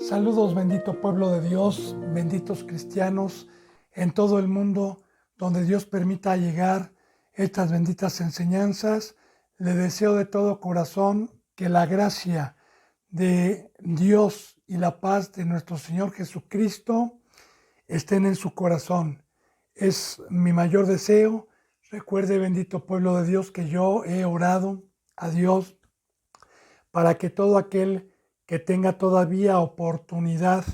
Saludos, bendito pueblo de Dios, benditos cristianos en todo el mundo, donde Dios permita llegar estas benditas enseñanzas. Le deseo de todo corazón que la gracia de Dios y la paz de nuestro Señor Jesucristo estén en su corazón. Es mi mayor deseo. Recuerde, bendito pueblo de Dios, que yo he orado a Dios para que todo aquel que tenga todavía oportunidad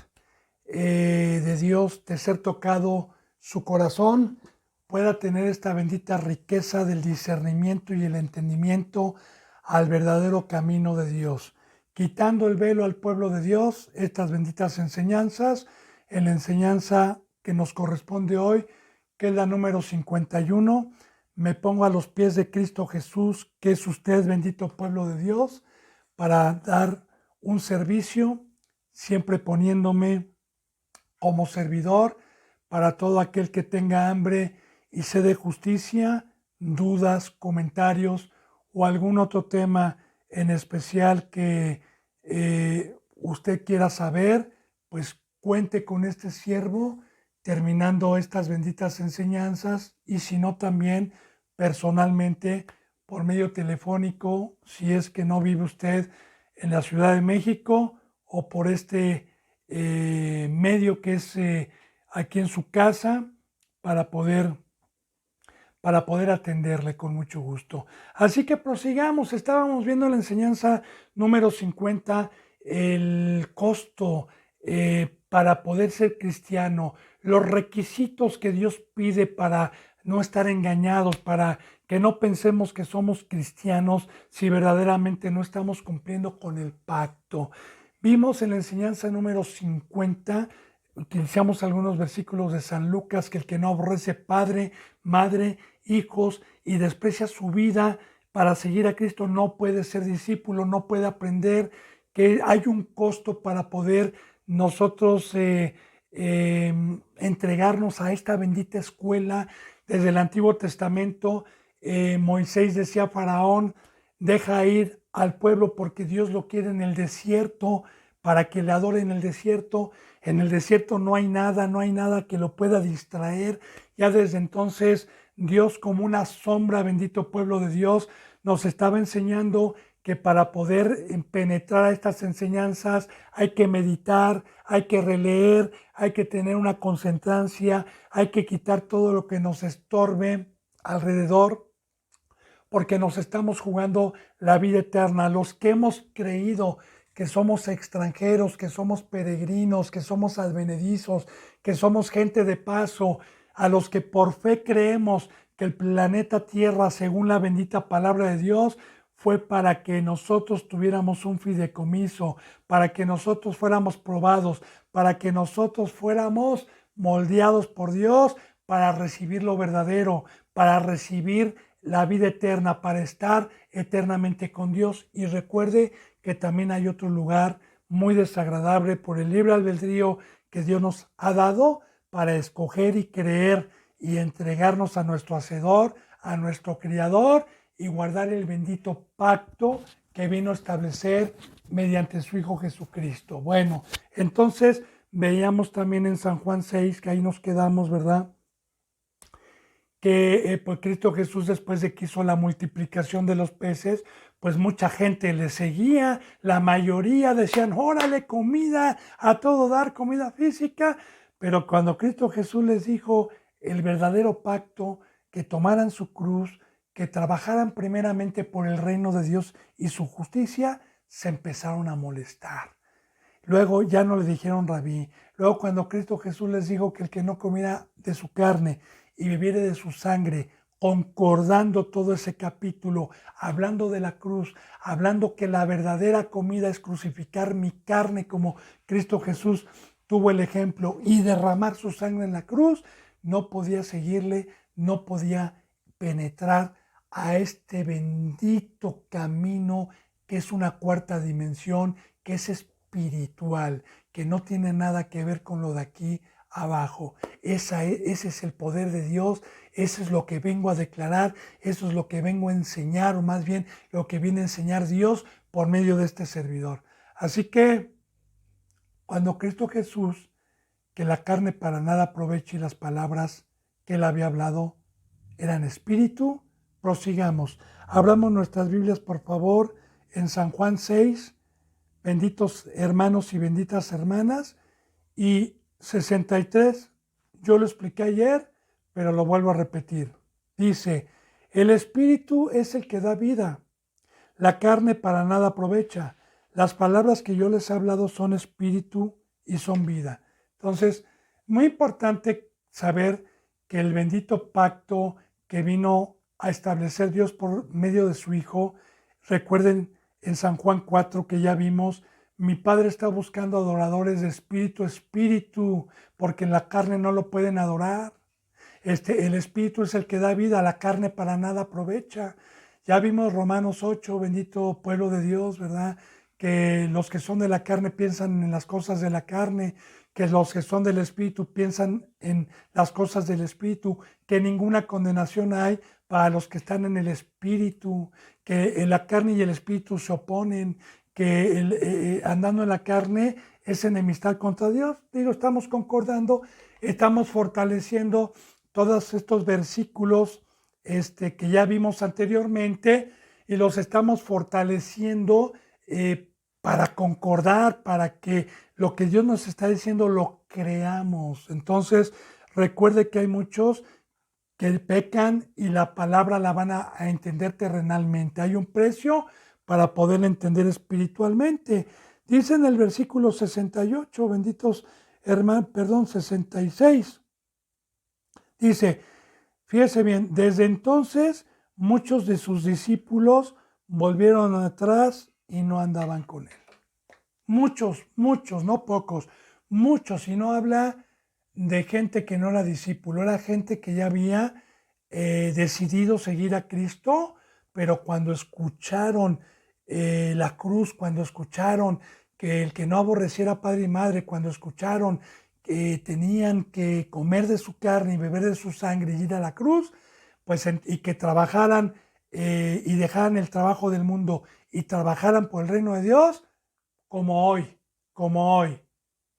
de Dios de ser tocado su corazón, pueda tener esta bendita riqueza del discernimiento y el entendimiento al verdadero camino de Dios, quitando el velo al pueblo de Dios, estas benditas enseñanzas, en la enseñanza que nos corresponde hoy, que es la número 51, me pongo a los pies de Cristo Jesús, que es usted, bendito pueblo de Dios, para dar un servicio, siempre poniéndome como servidor para todo aquel que tenga hambre y sed de justicia, dudas, comentarios o algún otro tema en especial que usted quiera saber, pues cuente con este siervo terminando estas benditas enseñanzas, y si no, también personalmente por medio telefónico, si es que no vive usted en la Ciudad de México, o por este medio que es aquí en su casa, para poder, para poder atenderle con mucho gusto. Así que prosigamos. Estábamos viendo la enseñanza número 50, el costo para poder ser cristiano, los requisitos que Dios pide para no estar engañados, para que no pensemos que somos cristianos si verdaderamente no estamos cumpliendo con el pacto. Vimos en la enseñanza número 50, utilizamos algunos versículos de San Lucas, que el que no aborrece padre, madre, hijos y desprecia su vida para seguir a Cristo no puede ser discípulo, no puede aprender, que hay un costo para poder nosotros entregarnos a esta bendita escuela. Desde el Antiguo Testamento, Moisés decía a Faraón: deja ir al pueblo porque Dios lo quiere en el desierto, para que le adore en el desierto. En el desierto no hay nada, no hay nada que lo pueda distraer. Ya desde entonces Dios, como una sombra, bendito pueblo de Dios, nos estaba enseñando que para poder penetrar a estas enseñanzas hay que meditar, hay que releer, hay que tener una concentrancia, hay que quitar todo lo que nos estorbe alrededor, porque nos estamos jugando la vida eterna. Los que hemos creído que somos extranjeros, que somos peregrinos, que somos advenedizos, que somos gente de paso, a los que por fe creemos que el planeta Tierra, según la bendita palabra de Dios, fue para que nosotros tuviéramos un fideicomiso, para que nosotros fuéramos probados, para que nosotros fuéramos moldeados por Dios para recibir lo verdadero, para recibir la vida eterna, para estar eternamente con Dios. Y recuerde que también hay otro lugar muy desagradable por el libre albedrío que Dios nos ha dado para escoger y creer y entregarnos a nuestro Hacedor, a nuestro Criador, y guardar el bendito pacto que vino a establecer mediante su Hijo Jesucristo. Bueno, entonces veíamos también en San Juan 6, que ahí nos quedamos, ¿verdad? Que pues Cristo Jesús, después de que hizo la multiplicación de los peces, pues mucha gente le seguía, la mayoría decían: órale, comida, a todo dar, comida física. Pero cuando Cristo Jesús les dijo el verdadero pacto, que tomaran su cruz, que trabajaran primeramente por el reino de Dios y su justicia, se empezaron a molestar. Luego ya no le dijeron rabí. Luego, cuando Cristo Jesús les dijo que el que no comiera de su carne y bebiere de su sangre, concordando todo ese capítulo, hablando de la cruz, hablando que la verdadera comida es crucificar mi carne, como Cristo Jesús tuvo el ejemplo, y derramar su sangre en la cruz, no podía seguirle, no podía penetrar a este bendito camino que es una cuarta dimensión, que es espiritual, que no tiene nada que ver con lo de aquí abajo. Ese es el poder de Dios, eso es lo que vengo a declarar, eso es lo que vengo a enseñar, o más bien lo que viene a enseñar Dios por medio de este servidor. Así que cuando Cristo Jesús, que la carne para nada aprovecha y las palabras que él había hablado eran espíritu. Prosigamos. Abramos nuestras Biblias, por favor, en San Juan 6, benditos hermanos y benditas hermanas, y 63, yo lo expliqué ayer, pero lo vuelvo a repetir. Dice, el espíritu es el que da vida, la carne para nada aprovecha. Las palabras que yo les he hablado son espíritu y son vida. Entonces, muy importante saber que el bendito pacto que vino a establecer Dios por medio de su Hijo, recuerden en San Juan 4 que ya vimos, mi Padre está buscando adoradores de espíritu a espíritu, porque en la carne no lo pueden adorar. El espíritu es el que da vida, la carne para nada aprovecha. Ya vimos Romanos 8, bendito pueblo de Dios, ¿verdad? Que los que son de la carne piensan en las cosas de la carne, que los que son del espíritu piensan en las cosas del espíritu, que ninguna condenación hay para los que están en el espíritu, que la carne y el espíritu se oponen, que andando en la carne es enemistad contra Dios. Digo, estamos concordando, estamos fortaleciendo todos estos versículos que ya vimos anteriormente y los estamos fortaleciendo para concordar, para que lo que Dios nos está diciendo lo creamos. Entonces, recuerde que hay muchos que pecan y la palabra la van a entender terrenalmente. Hay un precio para poder entender espiritualmente. Dice en el versículo 68, benditos hermanos, 66. Dice, fíjese bien, desde entonces muchos de sus discípulos volvieron atrás y no andaban con él. Muchos, no pocos, muchos, y no habla de gente que no era discípulo, era gente que ya había decidido seguir a Cristo, pero cuando escucharon la cruz, cuando escucharon que el que no aborreciera padre y madre, cuando escucharon que tenían que comer de su carne y beber de su sangre y ir a la cruz, pues y que trabajaran y dejaran el trabajo del mundo y trabajaran por el reino de Dios, como hoy.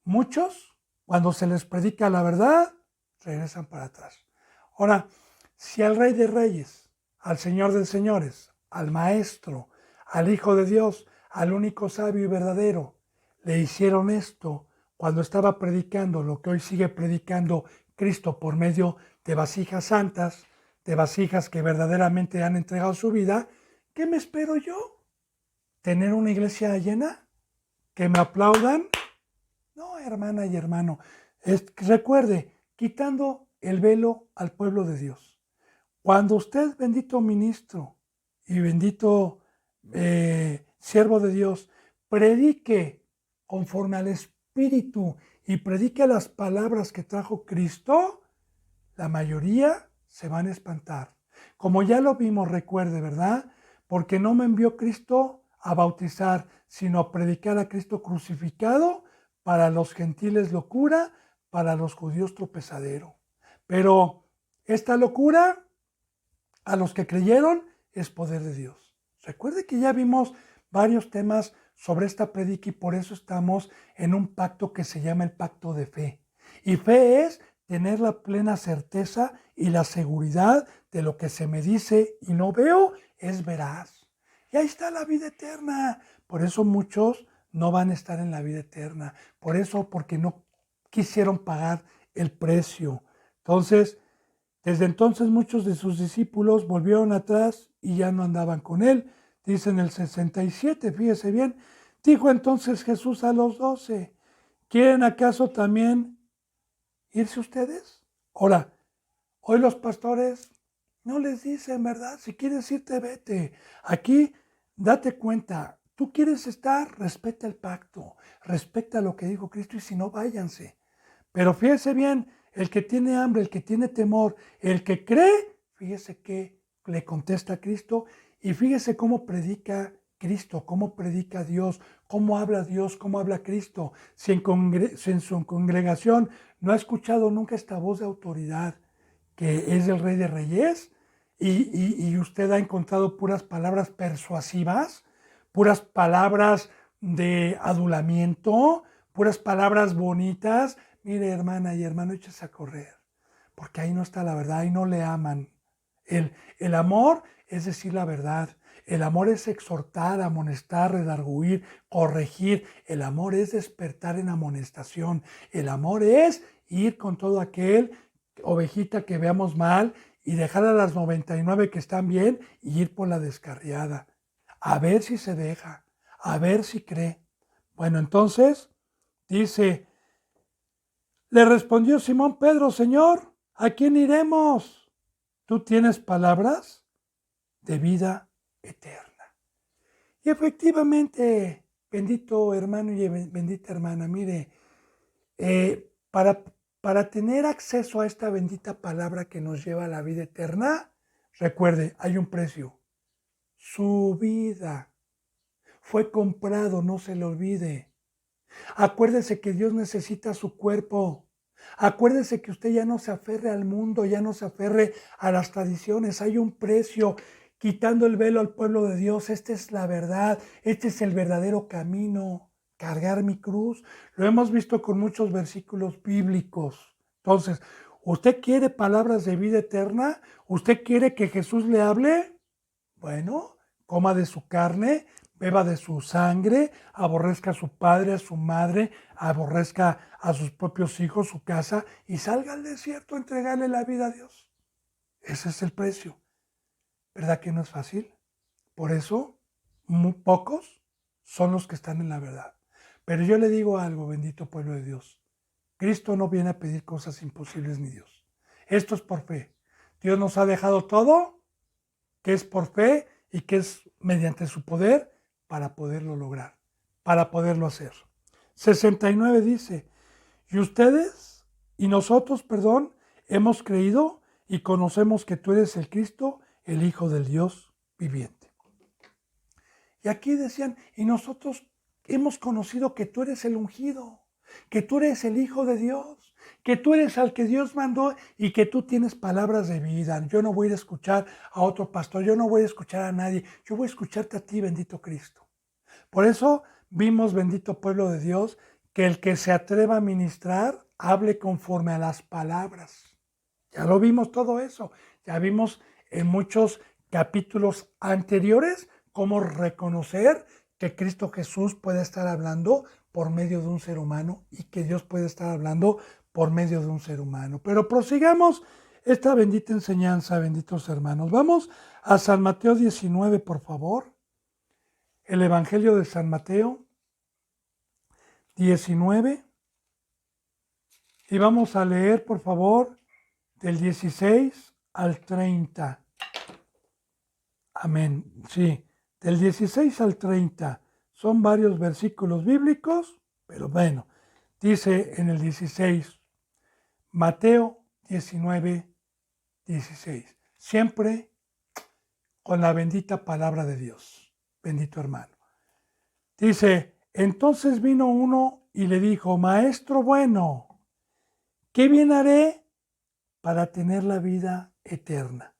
Muchos, cuando se les predica la verdad, regresan para atrás. Ahora, si al Rey de Reyes, al Señor de Señores, al Maestro, al Hijo de Dios, al único sabio y verdadero, le hicieron esto cuando estaba predicando lo que hoy sigue predicando Cristo por medio de vasijas santas, de vasijas que verdaderamente han entregado su vida, ¿qué me espero yo? ¿Tener una iglesia llena? ¿Que me aplaudan? No, hermana y hermano. Recuerde, quitando el velo al pueblo de Dios. Cuando usted, bendito ministro y bendito siervo de Dios, predique conforme al Espíritu y predique las palabras que trajo Cristo, la mayoría se van a espantar. Como ya lo vimos, recuerde, ¿verdad? Porque no me envió Cristo a bautizar, sino a predicar a Cristo crucificado, para los gentiles locura, para los judíos tropezadero. Pero esta locura, a los que creyeron, es poder de Dios. Recuerde que ya vimos varios temas sobre esta predica y por eso estamos en un pacto que se llama el pacto de fe. Y fe es tener la plena certeza y la seguridad de lo que se me dice y no veo es veraz. Y ahí está la vida eterna. Por eso muchos no van a estar en la vida eterna. Por eso, porque no quisieron pagar el precio. Entonces, desde entonces muchos de sus discípulos volvieron atrás y ya no andaban con él. Dice en el 67, fíjese bien, dijo entonces Jesús a los 12, ¿quieren acaso también irse ustedes? Ahora, hoy los pastores no les dicen, ¿verdad? Si quieres irte, vete. Aquí, date cuenta, tú quieres estar, respeta el pacto, respeta lo que dijo Cristo y si no, váyanse. Pero fíjese bien, el que tiene hambre, el que tiene temor, el que cree, fíjese que le contesta a Cristo y fíjese cómo predica Cristo, cómo predica Dios, cómo habla Dios, cómo habla Cristo. Si en su congregación no ha escuchado nunca esta voz de autoridad, que es el Rey de Reyes, y usted ha encontrado puras palabras persuasivas, puras palabras de adulamiento, puras palabras bonitas, mire hermana y hermano, échese a correr, porque ahí no está la verdad, ahí no le aman. El amor es decir la verdad. El amor es exhortar, amonestar, redarguir, corregir. El amor es despertar en amonestación. El amor es ir con todo aquel ovejita que veamos mal y dejar a las 99 que están bien y ir por la descarriada. A ver si se deja, a ver si cree. Bueno, entonces dice, le respondió Simón Pedro, Señor, ¿a quién iremos? Tú tienes palabras de vida eterna. Y efectivamente, bendito hermano y bendita hermana, mire, para tener acceso a esta bendita palabra que nos lleva a la vida eterna, recuerde, hay un precio. Su vida fue comprado, no se le olvide. Acuérdese que Dios necesita su cuerpo. Acuérdese que usted ya no se aferre al mundo, ya no se aferre a las tradiciones. Hay un precio. Quitando el velo al pueblo de Dios, esta es la verdad, este es el verdadero camino, cargar mi cruz. Lo hemos visto con muchos versículos bíblicos. Entonces, ¿usted quiere palabras de vida eterna? ¿Usted quiere que Jesús le hable? Bueno, coma de su carne, beba de su sangre, aborrezca a su padre, a su madre, aborrezca a sus propios hijos, su casa, y salga al desierto a entregarle la vida a Dios. Ese es el precio. ¿Verdad que no es fácil? Por eso, muy pocos son los que están en la verdad. Pero yo le digo algo, bendito pueblo de Dios. Cristo no viene a pedir cosas imposibles ni Dios. Esto es por fe. Dios nos ha dejado todo, que es por fe y que es mediante su poder para poderlo lograr, para poderlo hacer. 69 dice, y ustedes y nosotros, hemos creído y conocemos que tú eres el Cristo, el Hijo del Dios viviente. Y aquí decían, y nosotros hemos conocido que tú eres el ungido, que tú eres el Hijo de Dios, que tú eres al que Dios mandó y que tú tienes palabras de vida. Yo no voy a ir a escuchar a otro pastor, yo no voy a escuchar a nadie, yo voy a escucharte a ti, bendito Cristo. Por eso vimos, bendito pueblo de Dios, que el que se atreva a ministrar, hable conforme a las palabras. Ya lo vimos todo eso, ya vimos en muchos capítulos anteriores cómo reconocer que Cristo Jesús puede estar hablando por medio de un ser humano y que Dios puede estar hablando por medio de un ser humano. Pero prosigamos esta bendita enseñanza, benditos hermanos. Vamos a San Mateo 19, por favor. El Evangelio de San Mateo 19. Y vamos a leer, por favor, del 16 al 30. Amén. Sí, del 16 al 30. Son varios versículos bíblicos, pero bueno, dice en el 16, Mateo 19, 16. Siempre con la bendita palabra de Dios. Bendito hermano. Dice, entonces vino uno y le dijo, Maestro bueno, ¿qué bien haré para tener la vida eterna?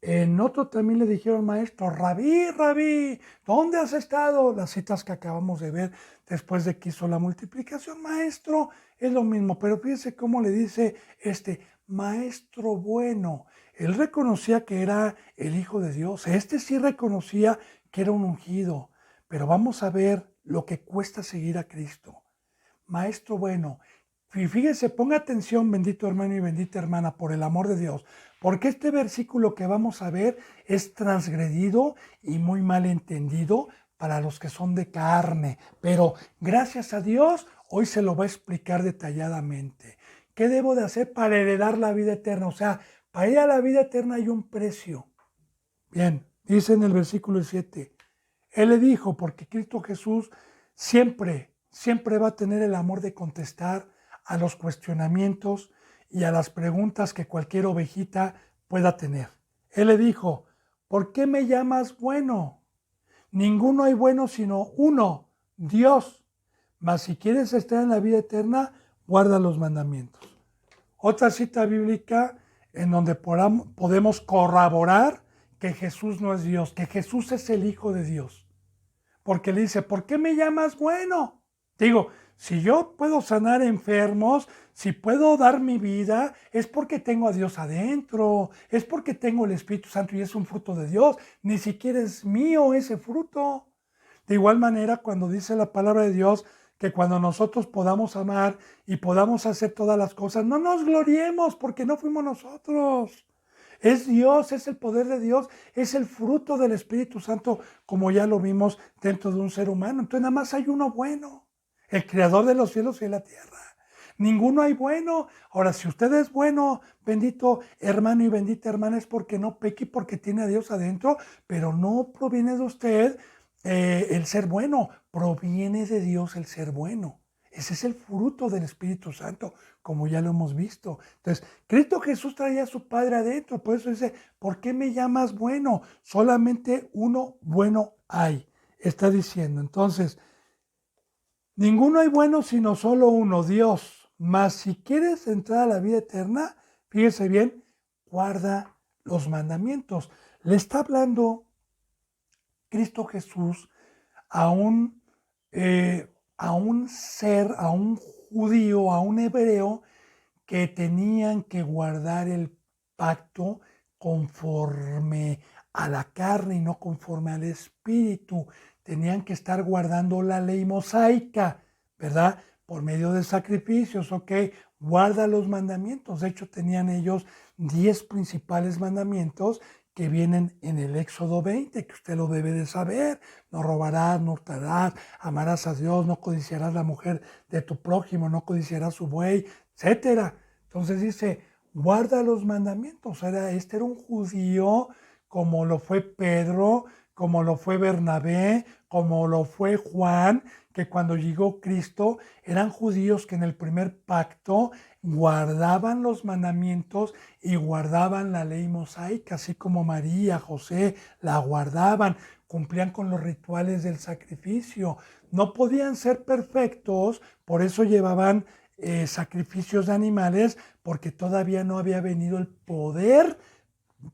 En otro también le dijeron, maestro, rabí, ¿dónde has estado? Las citas que acabamos de ver después de que hizo la multiplicación, maestro, es lo mismo, pero fíjense cómo le dice maestro bueno. Él reconocía que era el Hijo de Dios, sí reconocía que era un ungido, pero vamos a ver lo que cuesta seguir a Cristo. Maestro bueno, y fíjese, ponga atención, bendito hermano y bendita hermana, por el amor de Dios, porque este versículo que vamos a ver es transgredido y muy mal entendido para los que son de carne, pero gracias a Dios hoy se lo va a explicar detalladamente. ¿Qué debo de hacer para heredar la vida eterna? O sea, para ir a la vida eterna hay un precio. Bien, dice en el versículo 7, Él le dijo, porque Cristo Jesús siempre va a tener el amor de contestar a los cuestionamientos y a las preguntas que cualquier ovejita pueda tener. Él le dijo, ¿por qué me llamas bueno? Ninguno hay bueno sino uno, Dios. Mas si quieres estar en la vida eterna, guarda los mandamientos. Otra cita bíblica en donde podemos corroborar que Jesús no es Dios, que Jesús es el Hijo de Dios. Porque le dice, ¿por qué me llamas bueno? Digo, Si yo puedo sanar enfermos, si puedo dar mi vida, es porque tengo a Dios adentro, es porque tengo el Espíritu Santo y es un fruto de Dios. Ni siquiera es mío ese fruto. De igual manera, cuando dice la palabra de Dios que cuando nosotros podamos amar y podamos hacer todas las cosas, no nos gloriemos porque no fuimos nosotros. Es Dios, es el poder de Dios, es el fruto del Espíritu Santo, como ya lo vimos dentro de un ser humano. Entonces nada más hay uno bueno, el creador de los cielos y de la tierra. Ninguno hay bueno. Ahora, si usted es bueno, bendito hermano y bendita hermana, es porque no peque, porque tiene a Dios adentro, pero no proviene de usted el ser bueno, proviene de Dios el ser bueno. Ese es el fruto del Espíritu Santo, como ya lo hemos visto. Entonces, Cristo Jesús traía a su Padre adentro, por eso dice, ¿por qué me llamas bueno? Solamente uno bueno hay, está diciendo. Entonces, ninguno hay bueno sino solo uno, Dios. Mas si quieres entrar a la vida eterna, fíjese bien, guarda los mandamientos. Le está hablando Cristo Jesús a un, a un ser, a un judío, a un hebreo que tenían que guardar el pacto conforme a la carne y no conforme al espíritu. Tenían que estar guardando la ley mosaica, ¿verdad? Por medio de sacrificios, ¿ok? Guarda los mandamientos. De hecho, tenían ellos 10 principales mandamientos que vienen en el Éxodo 20, que usted lo debe de saber. No robarás, no hurtarás, amarás a Dios, no codiciarás la mujer de tu prójimo, no codiciarás su buey, etcétera. Entonces dice, guarda los mandamientos. Este era un judío como lo fue Pedro, como lo fue Bernabé, como lo fue Juan, que cuando llegó Cristo eran judíos que en el primer pacto guardaban los mandamientos y guardaban la ley mosaica, así como María, José la guardaban, cumplían con los rituales del sacrificio. No podían ser perfectos, por eso llevaban sacrificios de animales, porque todavía no había venido el poder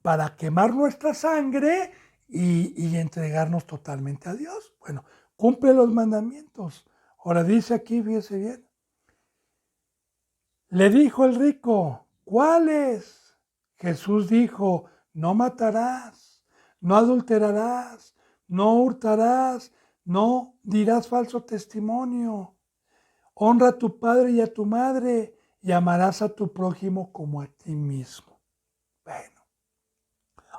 para quemar nuestra sangre y entregarnos totalmente a Dios. Bueno, cumple los mandamientos. Ahora dice aquí, fíjese bien, le dijo el rico, ¿cuáles? Jesús dijo, no matarás, no adulterarás, no hurtarás, no dirás falso testimonio. Honra a tu padre y a tu madre y amarás a tu prójimo como a ti mismo. Bueno,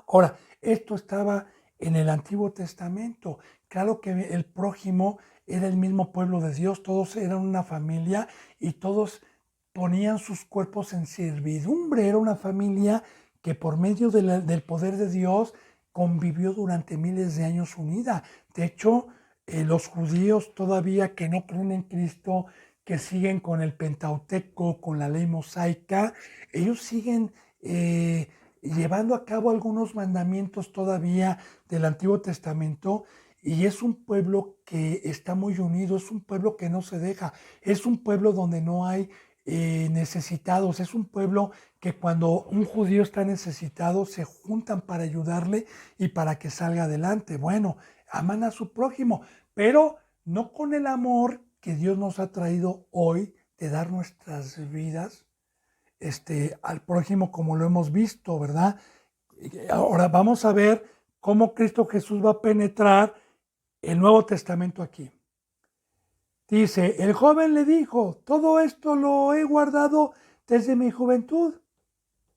ahora, esto estaba en el Antiguo Testamento. Claro que el prójimo era el mismo pueblo de Dios, todos eran una familia y todos ponían sus cuerpos en servidumbre. Era una familia que por medio del poder de Dios convivió durante miles de años unida. De hecho, los judíos todavía que no creen en Cristo, que siguen con el Pentateuco, con la ley mosaica, ellos siguen llevando a cabo algunos mandamientos todavía del Antiguo Testamento, y es un pueblo que está muy unido, es un pueblo que no se deja, es un pueblo donde no hay necesitados, es un pueblo que cuando un judío está necesitado se juntan para ayudarle y para que salga adelante. Bueno, aman a su prójimo, pero no con el amor que Dios nos ha traído hoy de dar nuestras vidas al prójimo, como lo hemos visto, ¿verdad? Ahora vamos a ver cómo Cristo Jesús va a penetrar el Nuevo Testamento aquí. Dice, el joven le dijo, todo esto lo he guardado desde mi juventud.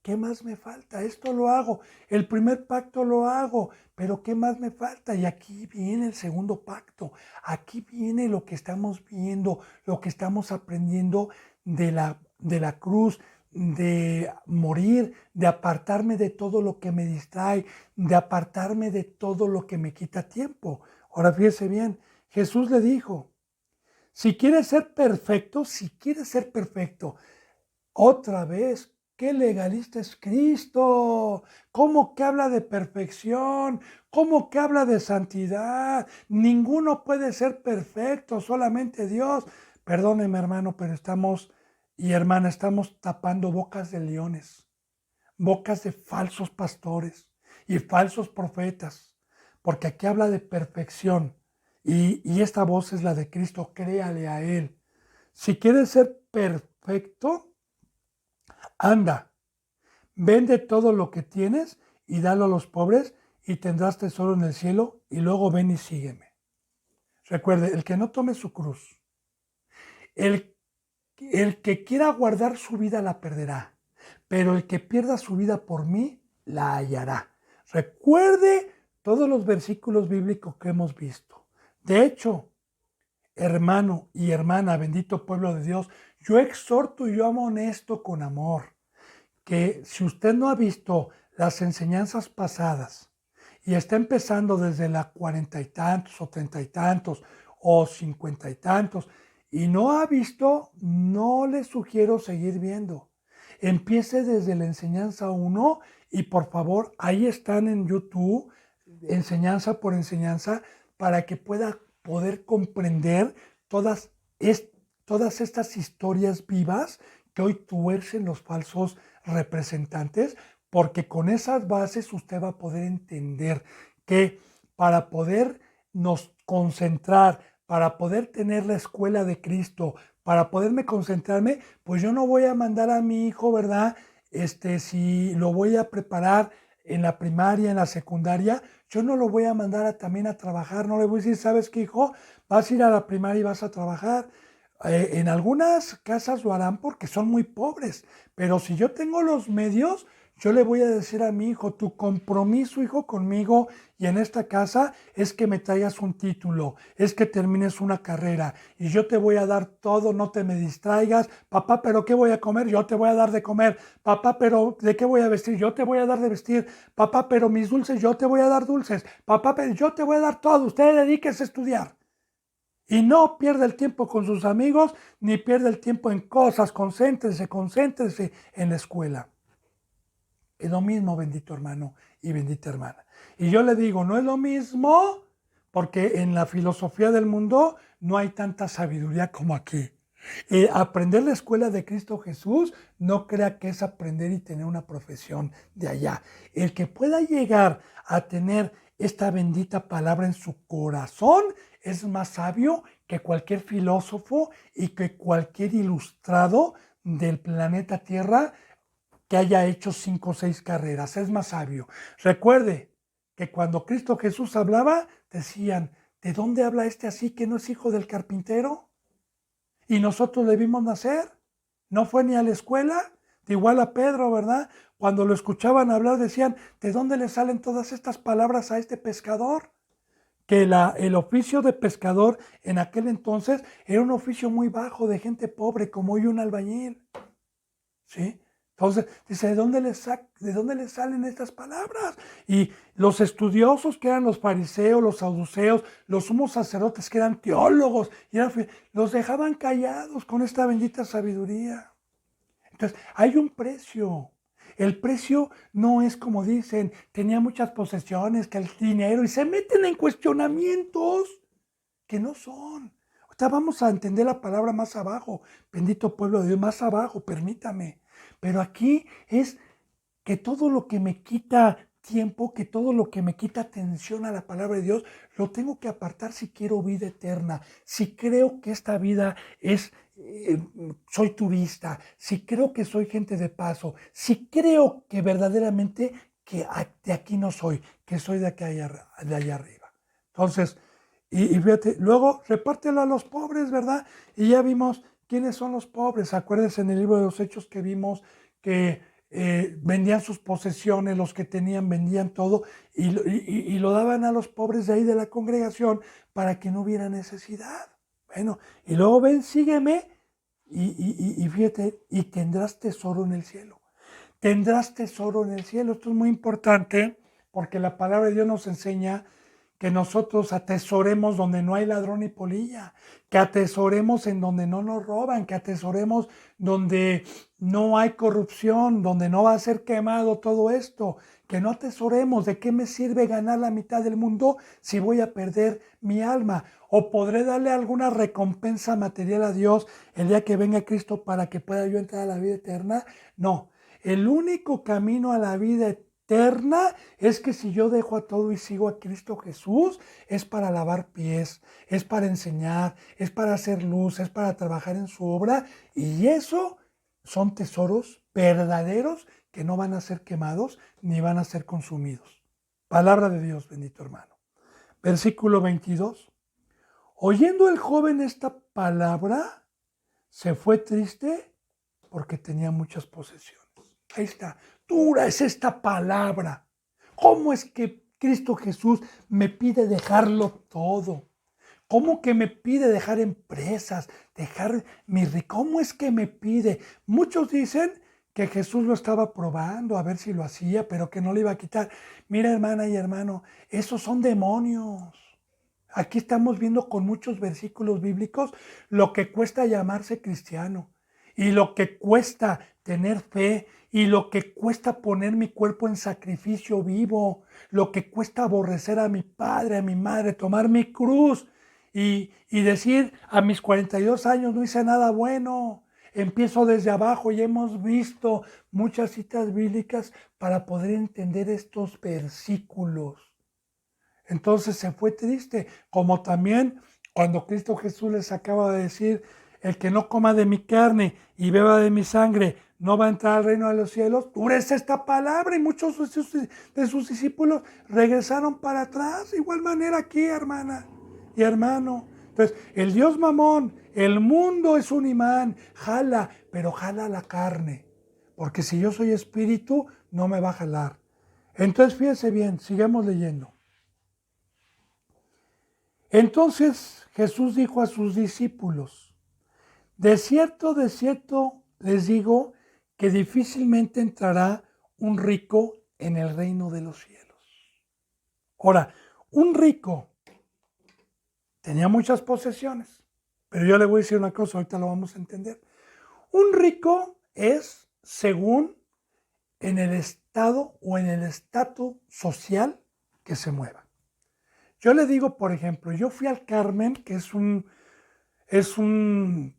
¿Qué más me falta? Esto lo hago. El primer pacto lo hago, pero ¿qué más me falta? Y aquí viene el segundo pacto. Aquí viene lo que estamos viendo, lo que estamos aprendiendo de la cruz, de morir, de apartarme de todo lo que me distrae, de apartarme de todo lo que me quita tiempo. Ahora fíjese bien, Jesús le dijo, si quieres ser perfecto, otra vez, qué legalista es Cristo. ¿Cómo que habla de perfección? ¿Cómo que habla de santidad? Ninguno puede ser perfecto, solamente Dios. Perdóneme, hermano, pero estamos tapando bocas de leones, bocas de falsos pastores y falsos profetas, porque aquí habla de perfección y esta voz es la de Cristo, créale a Él. Si quieres ser perfecto, anda, vende todo lo que tienes y dalo a los pobres y tendrás tesoro en el cielo y luego ven y sígueme. Recuerde, el que no tome su cruz, el, el que quiera guardar su vida la perderá, pero el que pierda su vida por mí la hallará. Recuerde todos los versículos bíblicos que hemos visto. De hecho, hermano y hermana, bendito pueblo de Dios, yo exhorto y yo amonesto con amor que si usted no ha visto las enseñanzas pasadas y está empezando desde la 40 y tantos o 30 y tantos o 50 y tantos y no ha visto, no le sugiero seguir viendo. Empiece desde la enseñanza 1 y por favor, ahí están en YouTube, enseñanza por enseñanza, para que pueda poder comprender todas, todas estas historias vivas que hoy tuercen los falsos representantes, porque con esas bases usted va a poder entender que para podernos concentrar, para poder tener la escuela de Cristo, para poderme concentrarme, pues yo no voy a mandar a mi hijo, ¿verdad? Si lo voy a preparar en la primaria, en la secundaria, yo no lo voy a mandar también a trabajar, no le voy a decir, ¿sabes qué, hijo? Vas a ir a la primaria y vas a trabajar. En algunas casas lo harán porque son muy pobres, pero si yo tengo los medios, yo le voy a decir a mi hijo, tu compromiso, hijo, conmigo y en esta casa es que me traigas un título, es que termines una carrera y yo te voy a dar todo, no te me distraigas. Papá, ¿pero qué voy a comer? Yo te voy a dar de comer. Papá, ¿pero de qué voy a vestir? Yo te voy a dar de vestir. Papá, ¿pero mis dulces? Yo te voy a dar dulces. Papá, pero yo te voy a dar todo. Usted dedíquese a estudiar. Y no pierda el tiempo con sus amigos, ni pierda el tiempo en cosas. Concéntrese en la escuela. Es lo mismo, bendito hermano y bendita hermana. Y yo le digo, no es lo mismo, porque en la filosofía del mundo no hay tanta sabiduría como aquí. Aprender la escuela de Cristo Jesús, no crea que es aprender y tener una profesión de allá. El que pueda llegar a tener esta bendita palabra en su corazón es más sabio que cualquier filósofo y que cualquier ilustrado del planeta Tierra que haya hecho 5 o 6 carreras. Es más sabio. Recuerde que cuando Cristo Jesús hablaba, decían, ¿de dónde habla este así que no es hijo del carpintero? Y nosotros le vimos nacer. No fue ni a la escuela. Igual a Pedro, ¿verdad? Cuando lo escuchaban hablar decían, ¿de dónde le salen todas estas palabras a este pescador? Que el oficio de pescador en aquel entonces era un oficio muy bajo de gente pobre, como hoy un albañil. ¿Sí? Entonces, dice, ¿de dónde le salen estas palabras? Y los estudiosos que eran los fariseos, los saduceos, los sumos sacerdotes que eran teólogos, los dejaban callados con esta bendita sabiduría. Entonces, hay un precio. El precio no es como dicen, tenía muchas posesiones, que el dinero, y se meten en cuestionamientos que no son. Ahorita vamos a entender la palabra más abajo, bendito pueblo de Dios, más abajo, permítame. Pero aquí es que todo lo que me quita tiempo, que todo lo que me quita atención a la palabra de Dios, lo tengo que apartar si quiero vida eterna, si creo que esta vida es, soy turista, si creo que soy gente de paso, si creo que verdaderamente que de aquí no soy, que soy de allá arriba. Entonces, y fíjate, luego repártelo a los pobres, ¿verdad? Y ya vimos quiénes son los pobres. Acuérdense en el libro de los Hechos que vimos que vendían sus posesiones, los que tenían vendían todo y lo daban a los pobres de ahí de la congregación para que no hubiera necesidad. Bueno, y luego ven, sígueme y fíjate, y tendrás tesoro en el cielo. Tendrás tesoro en el cielo. Esto es muy importante porque la palabra de Dios nos enseña que nosotros atesoremos donde no hay ladrón ni polilla, que atesoremos en donde no nos roban, que atesoremos donde no hay corrupción, donde no va a ser quemado todo esto, que no atesoremos. ¿De qué me sirve ganar la mitad del mundo si voy a perder mi alma? ¿O podré darle alguna recompensa material a Dios el día que venga Cristo para que pueda yo entrar a la vida eterna? No, el único camino a la vida eterna es que si yo dejo a todo y sigo a Cristo Jesús, es para lavar pies, es para enseñar, es para hacer luz, es para trabajar en su obra. Y eso son tesoros verdaderos que no van a ser quemados ni van a ser consumidos. Palabra de Dios, bendito hermano. Versículo 22. Oyendo el joven esta palabra, se fue triste porque tenía muchas posesiones. Ahí está. Dura es esta palabra. ¿Cómo es que Cristo Jesús me pide dejarlo todo? ¿Cómo que me pide dejar empresas, dejar mi riqueza? ¿Cómo es que me pide? Muchos dicen que Jesús lo estaba probando a ver si lo hacía, pero que no le iba a quitar. Mira, hermana y hermano, esos son demonios. Aquí estamos viendo con muchos versículos bíblicos lo que cuesta llamarse cristiano y lo que cuesta tener fe y lo que cuesta poner mi cuerpo en sacrificio vivo, lo que cuesta aborrecer a mi padre, a mi madre, tomar mi cruz y decir a mis 42 años no hice nada bueno. Empiezo desde abajo y hemos visto muchas citas bíblicas para poder entender estos versículos. Entonces se fue triste, como también cuando Cristo Jesús les acaba de decir, el que no coma de mi carne y beba de mi sangre no va a entrar al reino de los cielos. Dura es esta palabra y muchos de sus discípulos regresaron para atrás. De igual manera aquí, hermana y hermano. Entonces, el Dios Mamón, el mundo es un imán, jala, pero jala la carne. Porque si yo soy espíritu, no me va a jalar. Entonces, fíjense bien, sigamos leyendo. Entonces Jesús dijo a sus discípulos, de cierto les digo que difícilmente entrará un rico en el reino de los cielos. Ahora, un rico tenía muchas posesiones, pero yo le voy a decir una cosa, ahorita lo vamos a entender. Un rico es según en el estado o en el estatus social que se mueva. Yo le digo, por ejemplo, yo fui al Carmen, que no es un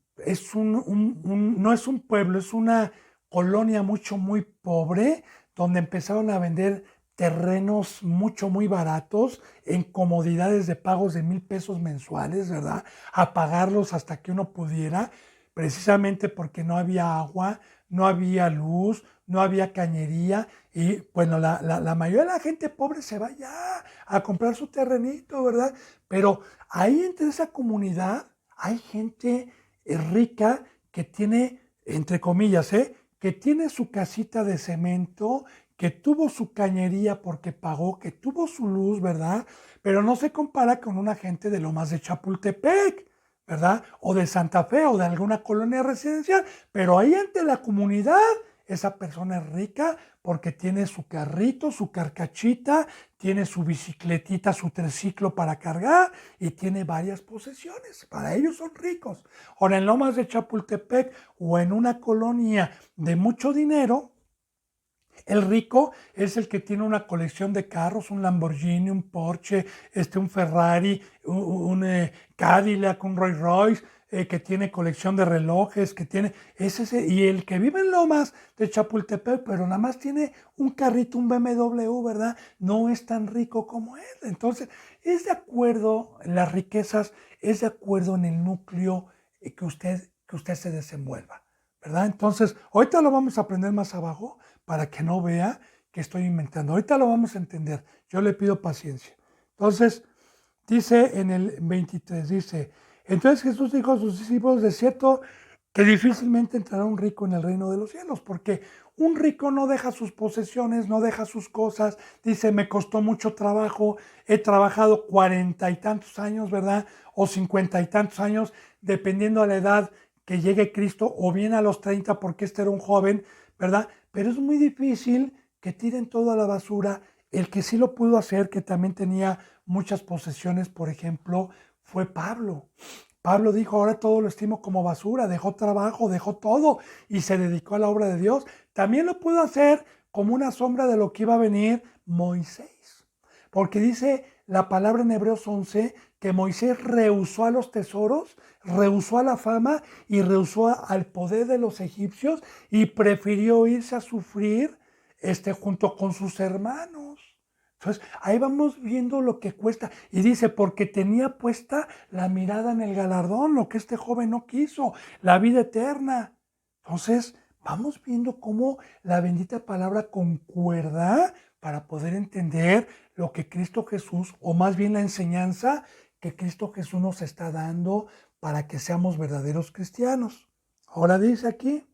pueblo, es una colonia muy pobre, donde empezaron a vender terrenos muy baratos, en comodidades de pagos de 1,000 pesos mensuales, ¿verdad? A pagarlos hasta que uno pudiera, precisamente porque no había agua, no había luz, no había cañería y bueno, la mayoría de la gente pobre se va ya a comprar su terrenito, ¿verdad? Pero ahí entre esa comunidad hay gente rica que tiene, entre comillas, que tiene su casita de cemento, que tuvo su cañería porque pagó, que tuvo su luz, ¿verdad? Pero no se compara con una gente de Lomas de Chapultepec, ¿verdad? O de Santa Fe o de alguna colonia residencial, pero ahí ante la comunidad esa persona es rica porque tiene su carrito, su carcachita, tiene su bicicletita, su triciclo para cargar y tiene varias posesiones. Para ellos son ricos. Ahora en Lomas de Chapultepec o en una colonia de mucho dinero, el rico es el que tiene una colección de carros, un Lamborghini, un Porsche, un Ferrari, un Cadillac, un Rolls Royce, que tiene colección de relojes, que tiene, y el que vive en Lomas de Chapultepec, pero nada más tiene un carrito, un BMW, ¿verdad? No es tan rico como él. Entonces, es de acuerdo, las riquezas, es de acuerdo en el núcleo que usted se desenvuelva, ¿verdad? Entonces, ahorita lo vamos a aprender más abajo para que no vea que estoy inventando. Ahorita lo vamos a entender. Yo le pido paciencia. Entonces, dice en el 23, dice, entonces Jesús dijo a sus discípulos, de cierto que difícilmente entrará un rico en el reino de los cielos, porque un rico no deja sus posesiones, no deja sus cosas, dice, me costó mucho trabajo, he trabajado 40 y tantos años, ¿verdad? O 50 y tantos años, dependiendo de la edad que llegue Cristo, o bien a los 30, porque este era un joven, ¿verdad? Pero es muy difícil que tiren todo a la basura. El que sí lo pudo hacer, que también tenía muchas posesiones, por ejemplo, fue Pablo. Pablo dijo, ahora todo lo estimo como basura, dejó trabajo, dejó todo y se dedicó a la obra de Dios. También lo pudo hacer como una sombra de lo que iba a venir Moisés. Porque dice la palabra en Hebreos 11 que Moisés rehusó a los tesoros, rehusó a la fama y rehusó al poder de los egipcios y prefirió irse a sufrir junto con sus hermanos. Entonces, ahí vamos viendo lo que cuesta. Y dice, porque tenía puesta la mirada en el galardón, lo que este joven no quiso, la vida eterna. Entonces, vamos viendo cómo la bendita palabra concuerda para poder entender lo que Cristo Jesús, o más bien la enseñanza que Cristo Jesús nos está dando para que seamos verdaderos cristianos. Ahora dice aquí,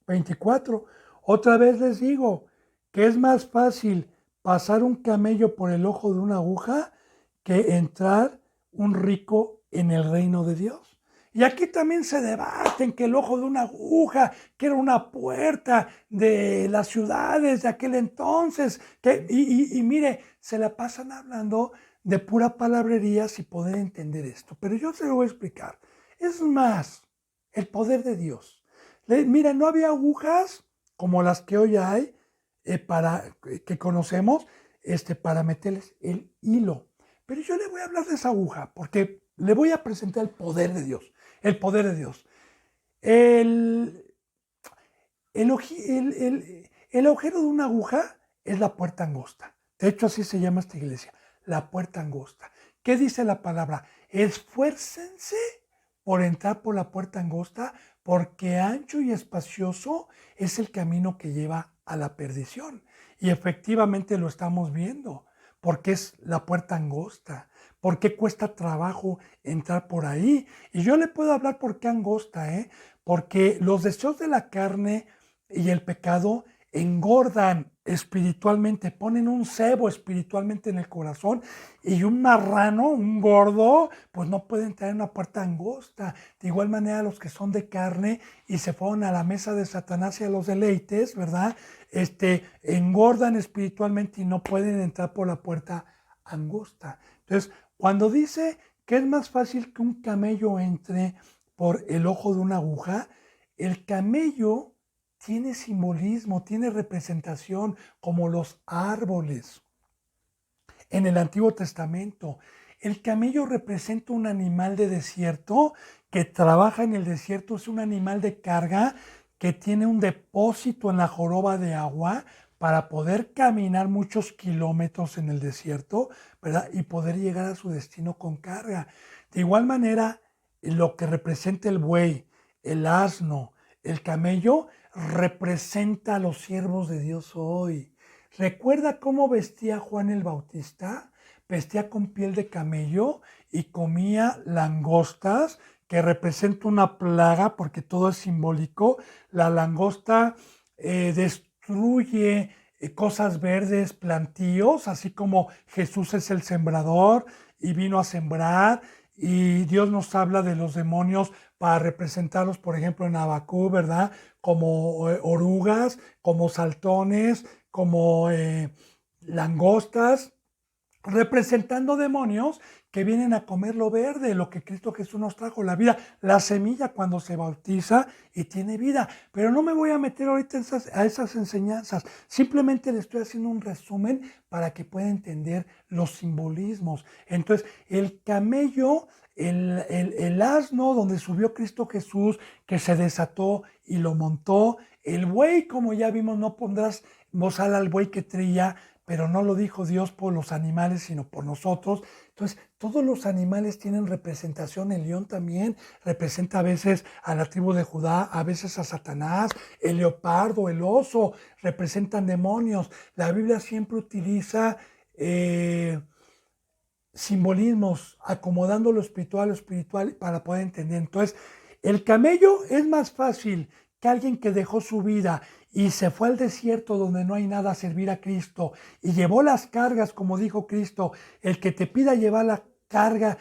24, otra vez les digo que es más fácil pasar un camello por el ojo de una aguja que entrar un rico en el reino de Dios. Y aquí también se debaten que el ojo de una aguja, que era una puerta de las ciudades de aquel entonces, y mire, se la pasan hablando de pura palabrería sin poder entender esto. Pero yo se lo voy a explicar. Es más, el poder de Dios. Mira, no había agujas como las que hoy hay, que conocemos, para meterles el hilo. Pero yo le voy a hablar de esa aguja porque le voy a presentar el poder de Dios. El poder de Dios. El agujero de una aguja es la puerta angosta. De hecho, así se llama esta iglesia, la puerta angosta. ¿Qué dice la palabra? Esfuércense por entrar por la puerta angosta, porque ancho y espacioso es el camino que lleva a la perdición. Y efectivamente lo estamos viendo, porque es la puerta angosta. ¿Por qué cuesta trabajo entrar por ahí? Y yo le puedo hablar por qué angosta, porque los deseos de la carne y el pecado engordan espiritualmente, ponen un cebo espiritualmente en el corazón, y un marrano, un gordo, pues no puede entrar en una puerta angosta. De igual manera, los que son de carne y se fueron a la mesa de Satanás y a los deleites, ¿verdad? Engordan espiritualmente y no pueden entrar por la puerta angosta. Entonces, cuando dice que es más fácil que un camello entre por el ojo de una aguja, el camello tiene simbolismo, tiene representación, como los árboles. En el Antiguo Testamento, el camello representa un animal de desierto que trabaja en el desierto, es un animal de carga que tiene un depósito en la joroba de agua para poder caminar muchos kilómetros en el desierto, ¿verdad? Y poder llegar a su destino con carga. De igual manera, lo que representa el buey, el asno, el camello, representa a los siervos de Dios hoy. ¿Recuerda cómo vestía Juan el Bautista? Vestía con piel de camello y comía langostas, que representa una plaga, porque todo es simbólico. La langosta destruye cosas verdes, plantíos, así como Jesús es el sembrador y vino a sembrar. Y Dios nos habla de los demonios para representarlos, por ejemplo, en Habacuc, ¿verdad? Como orugas, como saltones, como langostas, representando demonios que vienen a comer lo verde, lo que Cristo Jesús nos trajo, la vida, la semilla cuando se bautiza y tiene vida. Pero no me voy a meter ahorita a esas enseñanzas, simplemente le estoy haciendo un resumen para que pueda entender los simbolismos. Entonces, el camello, el asno donde subió Cristo Jesús, que se desató y lo montó, el buey, como ya vimos, no pondrás bozal al buey que trilla, pero no lo dijo Dios por los animales, sino por nosotros. Entonces, todos los animales tienen representación. El león también representa a veces a la tribu de Judá, a veces a Satanás. El leopardo, el oso, representan demonios. La Biblia siempre utiliza simbolismos, acomodando lo espiritual para poder entender. Entonces, el camello es más fácil que alguien que dejó su vida y se fue al desierto donde no hay nada a servir a Cristo y llevó las cargas, como dijo Cristo. El que te pida llevar la carga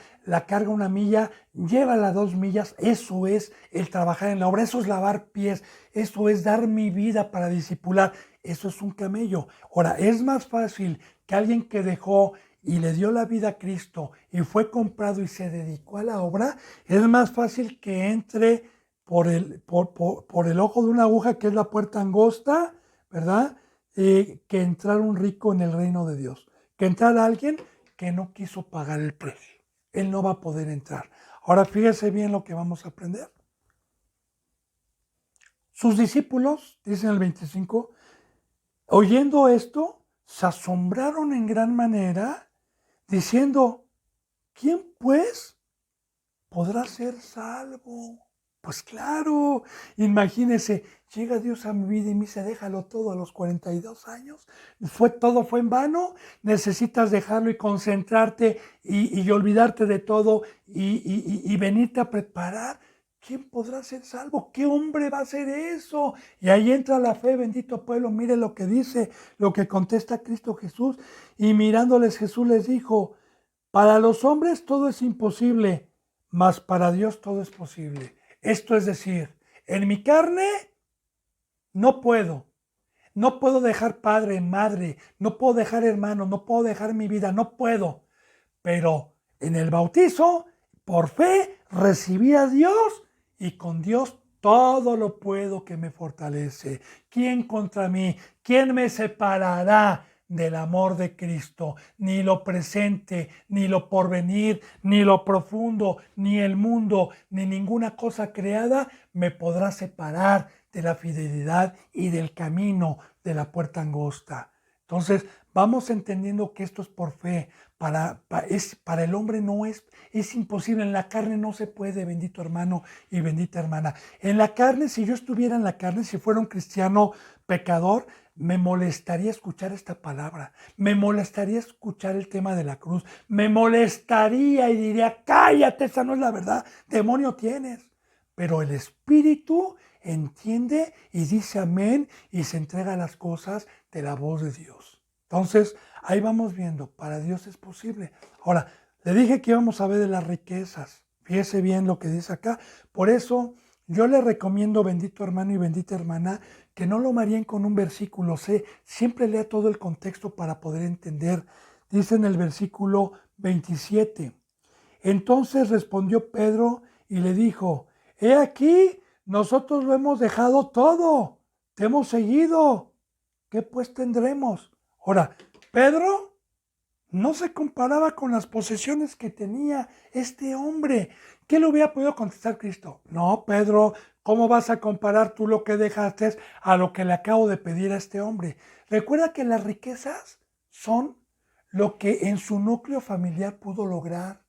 1 milla, llévala 2 millas. Eso es el trabajar en la obra, eso es lavar pies, eso es dar mi vida para discipular. Eso es un camello. Ahora, es más fácil que alguien que dejó y le dio la vida a Cristo y fue comprado y se dedicó a la obra, es más fácil que entre por el ojo de una aguja, que es la puerta angosta, ¿verdad? Que entrar un rico en el reino de Dios, que entrar alguien que no quiso pagar el precio. Él no va a poder entrar. Ahora fíjese bien lo que vamos a aprender. Sus discípulos, dicen el 25, oyendo esto, se asombraron en gran manera, diciendo, ¿quién pues podrá ser salvo? Pues claro, imagínese, llega Dios a mi vida y me dice, déjalo todo a los 42 años. Todo fue en vano. Necesitas dejarlo y concentrarte y olvidarte de todo y venirte a preparar. ¿Quién podrá ser salvo? ¿Qué hombre va a hacer eso? Y ahí entra la fe, bendito pueblo. Mire lo que dice, lo que contesta Cristo Jesús. Y mirándoles Jesús les dijo, para los hombres todo es imposible, mas para Dios todo es posible. Esto es decir, en mi carne no puedo. No puedo dejar padre, madre, no puedo dejar hermano, no puedo dejar mi vida, no puedo. Pero en el bautizo, por fe, recibí a Dios y con Dios todo lo puedo que me fortalece. ¿Quién contra mí? ¿Quién me separará del amor de Cristo? Ni lo presente, ni lo porvenir, ni lo profundo, ni el mundo, ni ninguna cosa creada me podrá separar de la fidelidad y del camino de la puerta angosta. Entonces, vamos entendiendo que esto es por fe. Para el hombre no es imposible. En la carne no se puede, bendito hermano y bendita hermana. En la carne, si yo estuviera en la carne, si fuera un cristiano pecador, me molestaría escuchar esta palabra, me molestaría escuchar el tema de la cruz, me molestaría y diría, cállate, esa no es la verdad, demonio tienes. Pero el Espíritu entiende y dice amén y se entrega a las cosas de la voz de Dios. Entonces, ahí vamos viendo, para Dios es posible. Ahora, le dije que íbamos a ver de las riquezas. Fíjese bien lo que dice acá. Por eso, yo le recomiendo, bendito hermano y bendita hermana, que no lo mareen con un versículo. Siempre lea todo el contexto para poder entender. Dice en el versículo 27. Entonces respondió Pedro y le dijo, he aquí, nosotros lo hemos dejado todo, te hemos seguido. ¿Qué pues tendremos? Ahora, Pedro no se comparaba con las posesiones que tenía este hombre. ¿Qué le hubiera podido contestar Cristo? No, Pedro, ¿cómo vas a comparar tú lo que dejaste a lo que le acabo de pedir a este hombre? Recuerda que las riquezas son lo que en su núcleo familiar pudo lograr.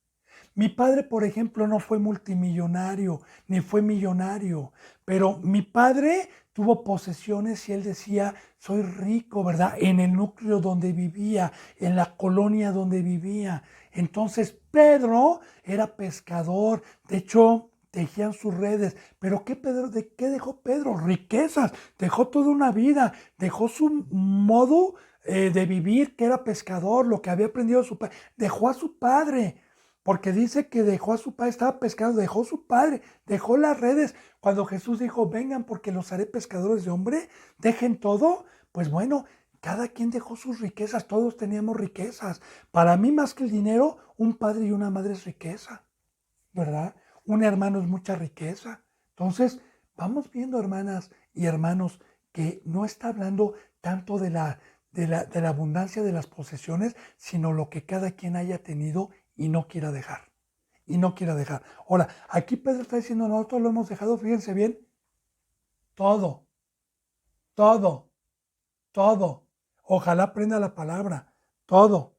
Mi padre, por ejemplo, no fue multimillonario, ni fue millonario, pero mi padre tuvo posesiones y él decía, soy rico, ¿verdad? En el núcleo donde vivía, en la colonia donde vivía. Entonces Pedro era pescador, de hecho tejían sus redes, pero ¿de qué dejó Pedro? Riquezas, dejó toda una vida, dejó su modo de vivir, que era pescador, lo que había aprendido de su padre, dejó a su padre. Porque dice que dejó a su padre, estaba pescando, dejó a su padre, dejó las redes. Cuando Jesús dijo, vengan porque los haré pescadores de hombre, dejen todo. Pues bueno, cada quien dejó sus riquezas, todos teníamos riquezas. Para mí más que el dinero, un padre y una madre es riqueza, ¿verdad? Un hermano es mucha riqueza. Entonces, vamos viendo, hermanas y hermanos, que no está hablando tanto de la abundancia de las posesiones, sino lo que cada quien haya tenido y no quiera dejar. Y no quiera dejar. Ahora, aquí Pedro está diciendo, nosotros lo hemos dejado, fíjense bien, todo, todo, todo. Ojalá aprenda la palabra, todo.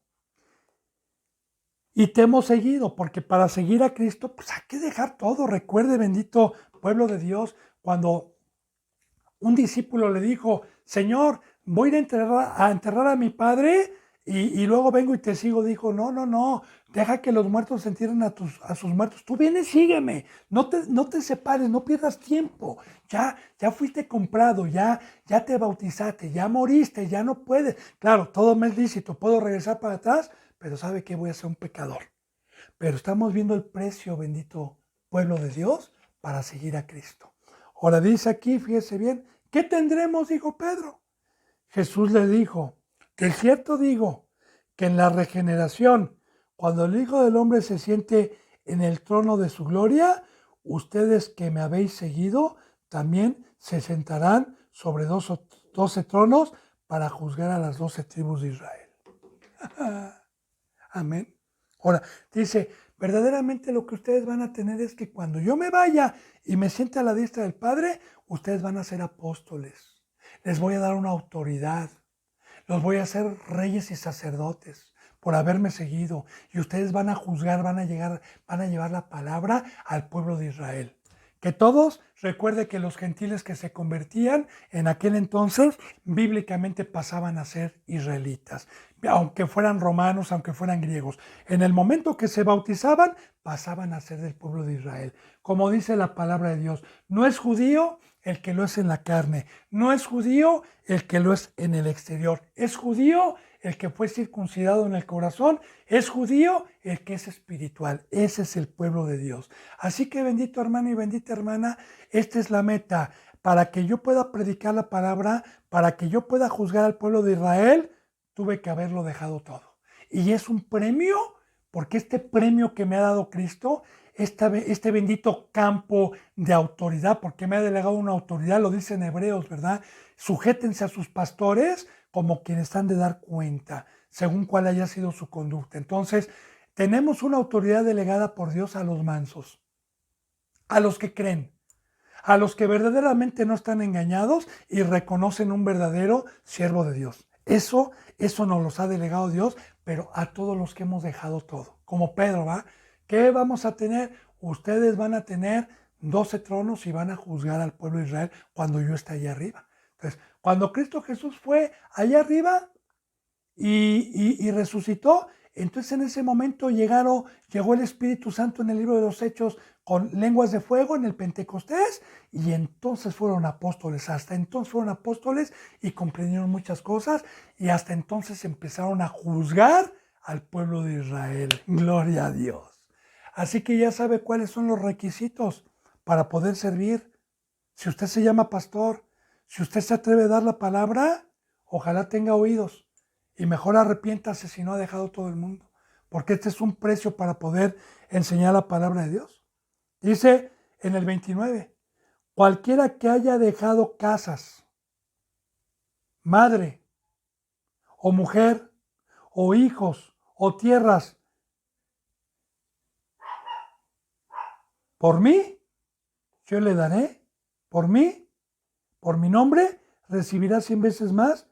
Y te hemos seguido, porque para seguir a Cristo, pues hay que dejar todo. Recuerde, bendito pueblo de Dios, cuando un discípulo le dijo, Señor, voy a ir a enterrar a mi padre y luego vengo y te sigo. Dijo, no, no, no, deja que los muertos entierren a sus muertos. Tú vienes, sígueme, no te separes, no pierdas tiempo. Ya fuiste comprado, ya te bautizaste, ya moriste, ya no puedes. Claro, todo me es lícito, puedo regresar para atrás, pero sabe que voy a ser un pecador. Pero estamos viendo el precio, bendito pueblo de Dios, para seguir a Cristo. Ahora dice aquí, fíjese bien, ¿qué tendremos? Dijo Pedro. Jesús le dijo, de cierto digo, que en la regeneración, cuando el Hijo del Hombre se siente en el trono de su gloria, ustedes que me habéis seguido, también se sentarán sobre 12 tronos para juzgar a las 12 tribus de Israel. Amén. Ahora, dice, verdaderamente lo que ustedes van a tener es que cuando yo me vaya y me siente a la diestra del Padre, ustedes van a ser apóstoles. Les voy a dar una autoridad. Los voy a hacer reyes y sacerdotes por haberme seguido. Y ustedes van a juzgar, van a llevar la palabra al pueblo de Israel. Que todos, recuerde que los gentiles que se convertían en aquel entonces, bíblicamente pasaban a ser israelitas. Aunque fueran romanos, aunque fueran griegos. En el momento que se bautizaban, pasaban a ser del pueblo de Israel. Como dice la palabra de Dios, no es judío el que lo es en la carne, no es judío el que lo es en el exterior, es judío el que fue circuncidado en el corazón, es judío el que es espiritual. Ese es el pueblo de Dios. Así que bendito hermano y bendita hermana, esta es la meta. Para que yo pueda predicar la palabra, para que yo pueda juzgar al pueblo de Israel, tuve que haberlo dejado todo. Y es un premio, porque este premio que me ha dado Cristo, este bendito campo de autoridad, porque me ha delegado una autoridad, lo dice en Hebreos, ¿verdad? Sujétense a sus pastores como quienes han de dar cuenta, según cuál haya sido su conducta. Entonces, tenemos una autoridad delegada por Dios a los mansos, a los que creen, a los que verdaderamente no están engañados y reconocen un verdadero siervo de Dios. Eso nos los ha delegado Dios, pero a todos los que hemos dejado todo. Como Pedro, ¿va? ¿Qué vamos a tener? Ustedes van a tener 12 tronos y van a juzgar al pueblo de Israel cuando yo esté allá arriba. Entonces, cuando Cristo Jesús fue allá arriba y resucitó, entonces en ese momento llegó el Espíritu Santo en el libro de los Hechos con lenguas de fuego en el Pentecostés, y entonces fueron apóstoles. Hasta entonces fueron apóstoles y comprendieron muchas cosas, y hasta entonces empezaron a juzgar al pueblo de Israel. Gloria a Dios. Así que ya sabe cuáles son los requisitos para poder servir. Si usted se llama pastor, si usted se atreve a dar la palabra, ojalá tenga oídos. Y mejor arrepiéntase si no ha dejado todo el mundo. Porque este es un precio para poder enseñar la palabra de Dios. Dice en el 29, cualquiera que haya dejado casas, madre, o mujer, o hijos, o tierras, por mí, yo le daré, por mí, por mi nombre, recibirá 100 veces más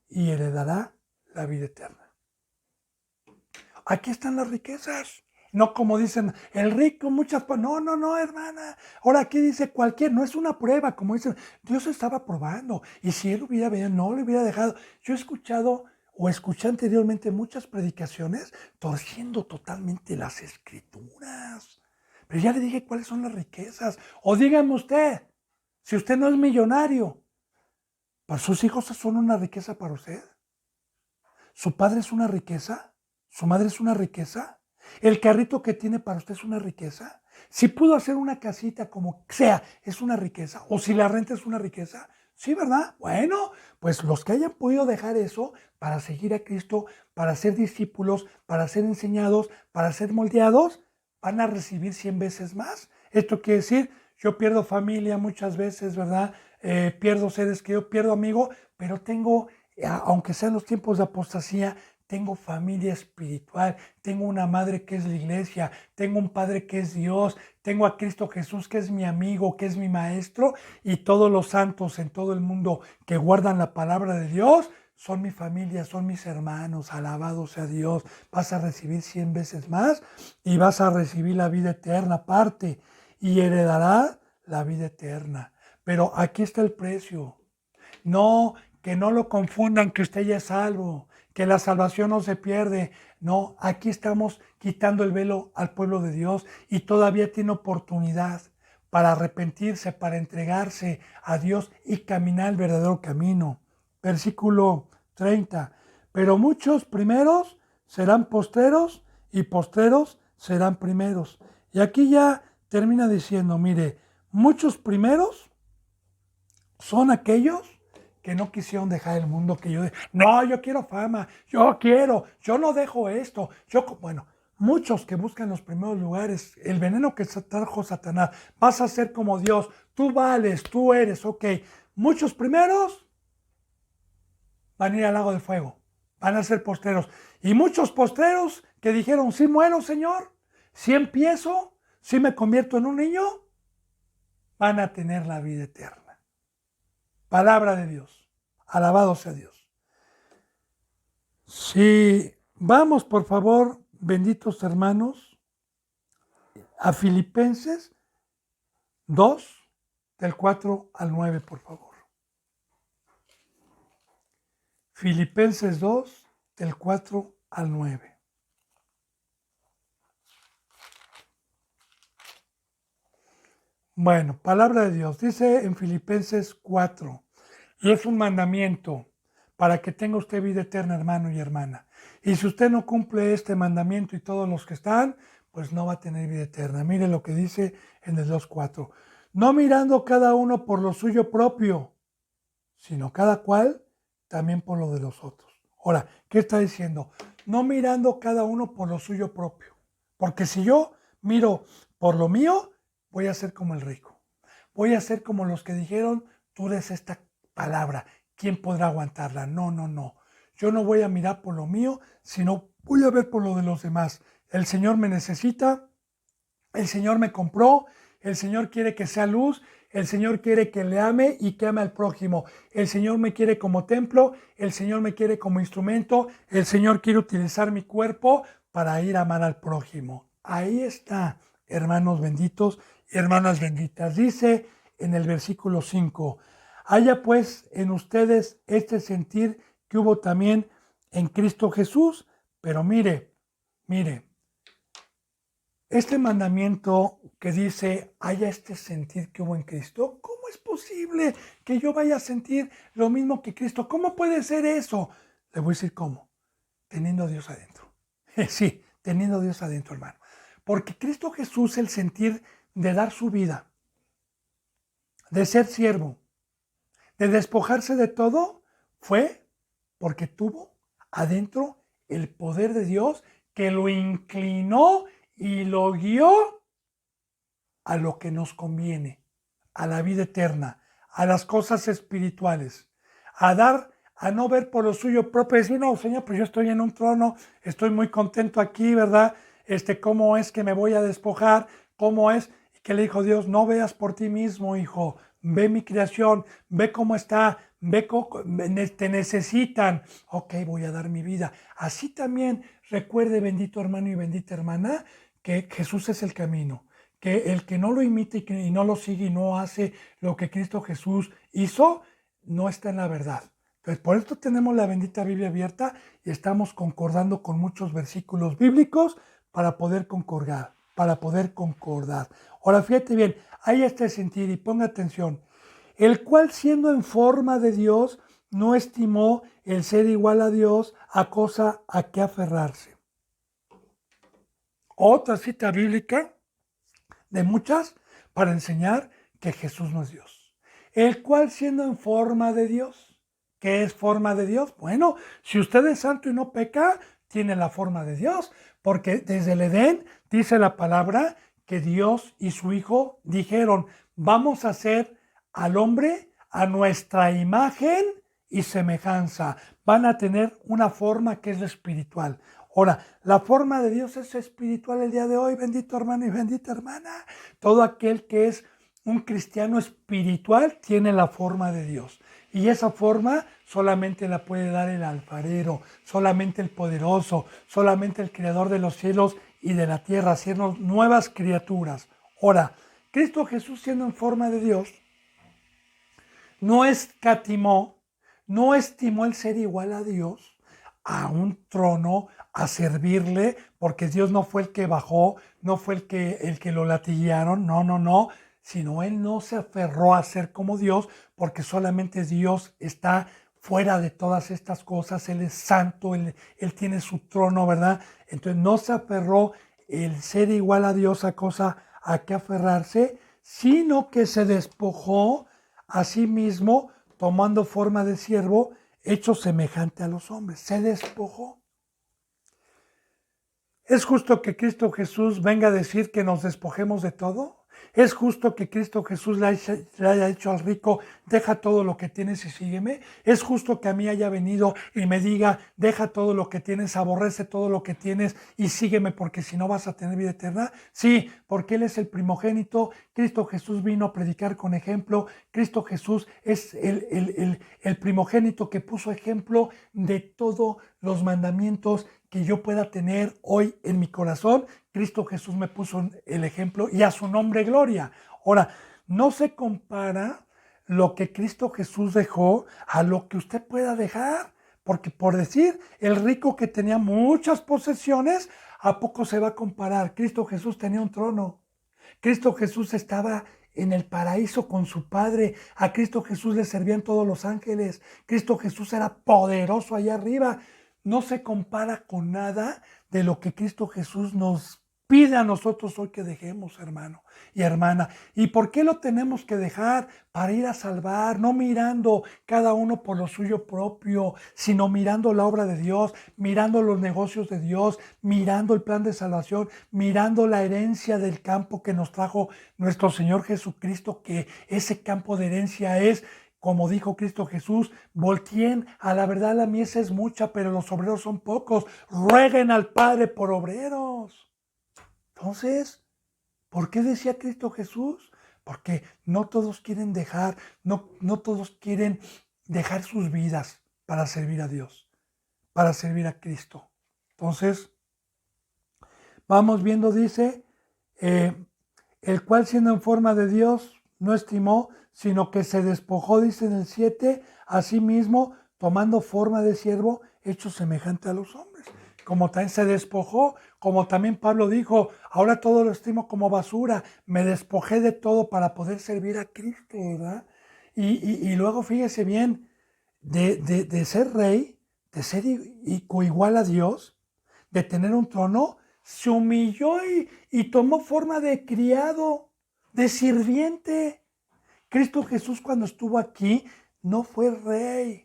y heredará la vida eterna. Aquí están las riquezas. No como dicen, el rico, muchas... No, hermana. Ahora aquí dice cualquier, no es una prueba, como dicen, Dios estaba probando. Y si él hubiera venido, no lo hubiera dejado. Yo he escuchado o escuché anteriormente muchas predicaciones torciendo totalmente las escrituras. Pero ya le dije cuáles son las riquezas. O dígame usted, si usted no es millonario, ¿para sus hijos son una riqueza para usted? ¿Su padre es una riqueza? ¿Su madre es una riqueza? ¿El carrito que tiene para usted es una riqueza? Si pudo hacer una casita como sea, ¿es una riqueza? ¿O si la renta es una riqueza? Sí, ¿verdad? Bueno, pues los que hayan podido dejar eso para seguir a Cristo, para ser discípulos, para ser enseñados, para ser moldeados, van a recibir 100 veces más. Esto quiere decir, yo pierdo familia muchas veces, ¿verdad? Pierdo seres que yo pierdo amigos, pero tengo, aunque sean los tiempos de apostasía, tengo familia espiritual, tengo una madre que es la iglesia, tengo un padre que es Dios, tengo a Cristo Jesús que es mi amigo, que es mi maestro, y todos los santos en todo el mundo que guardan la palabra de Dios son mi familia, son mis hermanos. Alabado sea Dios. Vas a recibir 100 veces más y vas a recibir la vida eterna aparte y heredará la vida eterna. Pero aquí está el precio. No, que no lo confundan, que usted ya es salvo, que la salvación no se pierde. No, aquí estamos quitando el velo al pueblo de Dios y todavía tiene oportunidad para arrepentirse, para entregarse a Dios y caminar el verdadero camino. Versículo 30. Pero muchos primeros serán postreros y postreros serán primeros. Y aquí ya termina diciendo, mire, muchos primeros son aquellos que no quisieron dejar el mundo, yo quiero fama, yo no dejo esto, bueno, muchos que buscan los primeros lugares, el veneno que trajo Satanás, vas a ser como Dios, tú vales, tú eres, ok, muchos primeros van a ir al lago de fuego, van a ser postreros, y muchos postreros que dijeron, sí muero, Señor, sí empiezo, sí me convierto en un niño, van a tener la vida eterna. Palabra de Dios. Alabado sea Dios. Si vamos, por favor, benditos hermanos, a Filipenses 2, del 4 al 9, por favor. Filipenses 2, del 4 al 9. Bueno, palabra de Dios. Dice en Filipenses 4, y es un mandamiento para que tenga usted vida eterna, hermano y hermana. Y si usted no cumple este mandamiento y todos los que están, pues no va a tener vida eterna. Mire lo que dice en el 2:4. No mirando cada uno por lo suyo propio, sino cada cual también por lo de los otros. Ahora, ¿qué está diciendo? No mirando cada uno por lo suyo propio. Porque si yo miro por lo mío, voy a ser como el rico. Voy a ser como los que dijeron, tú eres esta palabra, ¿quién podrá aguantarla? No, no, no. Yo no voy a mirar por lo mío, sino voy a ver por lo de los demás. El Señor me necesita, el Señor me compró, el Señor quiere que sea luz, el Señor quiere que le ame y que ame al prójimo. El Señor me quiere como templo, el Señor me quiere como instrumento, el Señor quiere utilizar mi cuerpo para ir a amar al prójimo. Ahí está, hermanos benditos y hermanas benditas. Dice en el versículo 5, haya pues en ustedes este sentir que hubo también en Cristo Jesús, pero mire, este mandamiento que dice, haya este sentir que hubo en Cristo, ¿cómo es posible que yo vaya a sentir lo mismo que Cristo? ¿Cómo puede ser eso? Le voy a decir cómo, teniendo a Dios adentro. Sí, teniendo a Dios adentro, hermano. Porque Cristo Jesús, el sentir de dar su vida, de ser siervo, de despojarse de todo, fue porque tuvo adentro el poder de Dios que lo inclinó y lo guió a lo que nos conviene, a la vida eterna, a las cosas espirituales, a no ver por lo suyo propio, decir, no, Señor, pues yo estoy en un trono, estoy muy contento aquí, ¿verdad? ¿Cómo es que me voy a despojar? ¿Cómo es? Y que le dijo Dios, no veas por ti mismo, hijo, ve mi creación, ve cómo está, ve cómo te necesitan. Ok, voy a dar mi vida. Así también recuerde, bendito hermano y bendita hermana, que Jesús es el camino, que el que no lo imita y no lo sigue y no hace lo que Cristo Jesús hizo, no está en la verdad. Entonces, por esto tenemos la bendita Biblia abierta y estamos concordando con muchos versículos bíblicos para poder concordar, Ahora, fíjate bien, hay este sentir y ponga atención. El cual siendo en forma de Dios, no estimó el ser igual a Dios a cosa a que aferrarse. Otra cita bíblica de muchas para enseñar que Jesús no es Dios. El cual siendo en forma de Dios. ¿Qué es forma de Dios? Bueno, si usted es santo y no peca, tiene la forma de Dios, porque desde el Edén dice la palabra que Dios y su Hijo dijeron, vamos a hacer al hombre a nuestra imagen y semejanza. Van a tener una forma que es la espiritual. Ahora, la forma de Dios es espiritual el día de hoy, bendito hermano y bendita hermana. Todo aquel que es un cristiano espiritual tiene la forma de Dios. Y esa forma solamente la puede dar el alfarero, solamente el poderoso, solamente el creador de los cielos y de la tierra, haciendo nuevas criaturas. Ahora, Cristo Jesús siendo en forma de Dios, no escatimó, no estimó el ser igual a Dios, a un trono, a servirle, porque Dios no fue el que bajó, no fue el que lo latiguearon, no, sino Él no se aferró a ser como Dios, porque solamente Dios está fuera de todas estas cosas, Él es santo, Él tiene su trono, ¿verdad? Entonces no se aferró el ser igual a Dios a cosa a que aferrarse, sino que se despojó a sí mismo, tomando forma de siervo, hecho semejante a los hombres. Se despojó. ¿Es justo que Cristo Jesús venga a decir que nos despojemos de todo? ¿Es justo que Cristo Jesús le haya dicho al rico, deja todo lo que tienes y sígueme? ¿Es justo que a mí haya venido y me diga, deja todo lo que tienes, aborrece todo lo que tienes y sígueme porque si no vas a tener vida eterna? Sí, porque Él es el primogénito. Cristo Jesús vino a predicar con ejemplo. Cristo Jesús es el primogénito que puso ejemplo de todos los mandamientos que yo pueda tener hoy en mi corazón. Cristo Jesús me puso el ejemplo y a su nombre gloria. Ahora, no se compara lo que Cristo Jesús dejó a lo que usted pueda dejar. Porque por decir, el rico que tenía muchas posesiones, ¿a poco se va a comparar? Cristo Jesús tenía un trono. Cristo Jesús estaba en el paraíso con su Padre. A Cristo Jesús le servían todos los ángeles. Cristo Jesús era poderoso allá arriba. No se compara con nada de lo que Cristo Jesús nos pide a nosotros hoy que dejemos, hermano y hermana. ¿Y por qué lo tenemos que dejar? Para ir a salvar, no mirando cada uno por lo suyo propio, sino mirando la obra de Dios, mirando los negocios de Dios, mirando el plan de salvación, mirando la herencia del campo que nos trajo nuestro Señor Jesucristo, que ese campo de herencia es, como dijo Cristo Jesús, volteen, a la verdad la mies es mucha, pero los obreros son pocos. Rueguen al Padre por obreros. Entonces, ¿por qué decía Cristo Jesús? Porque no todos quieren dejar, no todos quieren dejar sus vidas para servir a Dios, para servir a Cristo. Entonces, vamos viendo, dice, el cual siendo en forma de Dios no estimó, sino que se despojó, dice en el 7, a sí mismo, tomando forma de siervo, hecho semejante a los hombres. Como también se despojó, como también Pablo dijo, ahora todo lo estimo como basura, me despojé de todo para poder servir a Cristo, ¿verdad? Y luego fíjese bien, de ser rey, de ser igual a Dios, de tener un trono, se humilló y tomó forma de criado, de sirviente. Cristo Jesús cuando estuvo aquí no fue rey.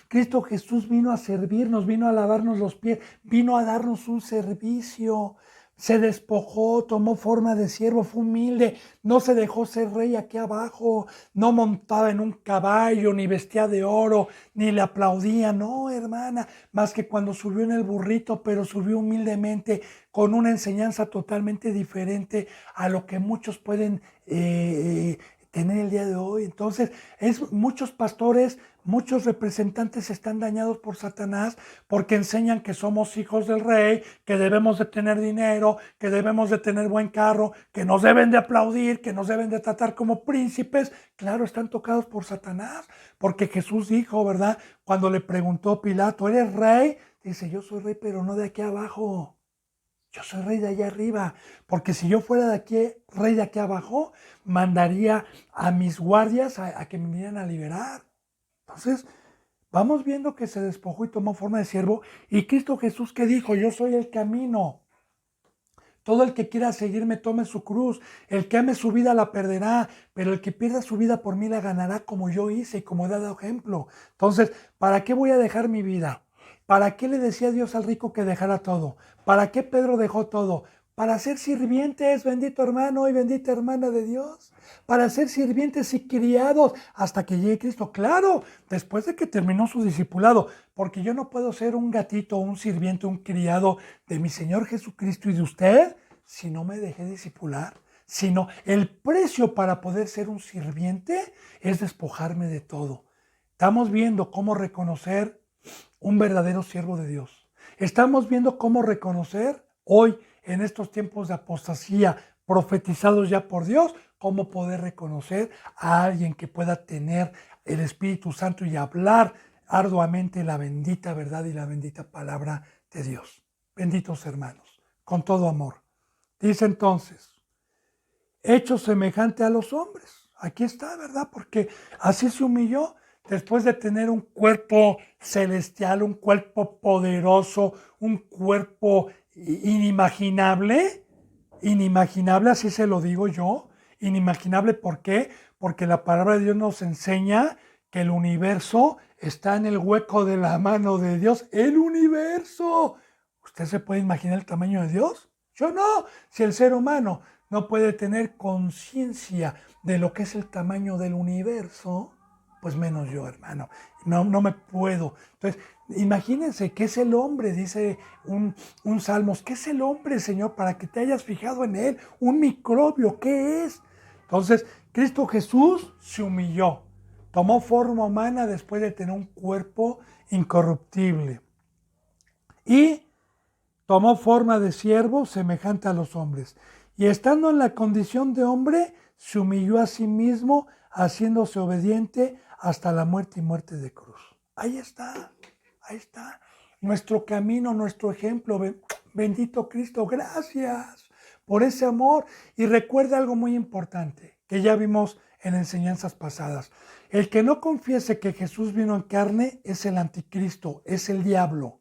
Cristo Jesús vino a servirnos, vino a lavarnos los pies, vino a darnos un servicio. Se despojó, tomó forma de siervo, fue humilde, no se dejó ser rey aquí abajo, no montaba en un caballo, ni vestía de oro, ni le aplaudía, no, hermana, más que cuando subió en el burrito, pero subió humildemente, con una enseñanza totalmente diferente a lo que muchos pueden tener el día de hoy. Entonces, muchos pastores, muchos representantes están dañados por Satanás porque enseñan que somos hijos del rey, que debemos de tener dinero, que debemos de tener buen carro, que nos deben de aplaudir, que nos deben de tratar como príncipes. Claro, están tocados por Satanás, porque Jesús dijo, ¿verdad? Cuando le preguntó Pilato, ¿eres rey? Dice, yo soy rey, pero no de aquí abajo. Yo soy rey de allá arriba, porque si yo fuera de aquí, rey de aquí abajo, mandaría a mis guardias a que me vinieran a liberar. Entonces, vamos viendo que se despojó y tomó forma de siervo. Y Cristo Jesús que dijo, yo soy el camino. Todo el que quiera seguirme tome su cruz. El que ame su vida la perderá, pero el que pierda su vida por mí la ganará como yo hice y como he dado ejemplo. Entonces, ¿para qué voy a dejar mi vida? ¿Para qué le decía Dios al rico que dejara todo? ¿Para qué Pedro dejó todo? Para ser sirvientes, bendito hermano y bendita hermana de Dios. Para ser sirvientes y criados hasta que llegue Cristo. Claro, después de que terminó su discipulado. Porque yo no puedo ser un gatito, un sirviente, un criado de mi Señor Jesucristo y de usted si no me dejé discipular. Sino el precio para poder ser un sirviente es despojarme de todo. Estamos viendo cómo reconocer un verdadero siervo de Dios. Estamos viendo cómo reconocer hoy, en estos tiempos de apostasía profetizados ya por Dios, cómo poder reconocer a alguien que pueda tener el Espíritu Santo y hablar arduamente la bendita verdad y la bendita palabra de Dios. Benditos hermanos, con todo amor. Dice entonces, hecho semejante a los hombres. Aquí está, ¿verdad? Porque así se humilló. Después de tener un cuerpo celestial, un cuerpo poderoso, un cuerpo inimaginable, así se lo digo yo, inimaginable, ¿por qué? Porque la palabra de Dios nos enseña que el universo está en el hueco de la mano de Dios, el universo. ¿Usted se puede imaginar el tamaño de Dios? Yo no, si el ser humano no puede tener conciencia de lo que es el tamaño del universo, pues menos yo, hermano. No me puedo. Entonces, imagínense qué es el hombre, dice un Salmos. ¿Qué es el hombre, Señor, para que te hayas fijado en él? Un microbio, ¿qué es? Entonces, Cristo Jesús se humilló. Tomó forma humana después de tener un cuerpo incorruptible. Y tomó forma de siervo semejante a los hombres. Y estando en la condición de hombre, se humilló a sí mismo, haciéndose obediente hasta la muerte y muerte de cruz. Ahí está, ahí está. Nuestro camino, nuestro ejemplo. Bendito Cristo, gracias por ese amor. Y recuerda algo muy importante que ya vimos en enseñanzas pasadas. El que no confiese que Jesús vino en carne es el anticristo, es el diablo.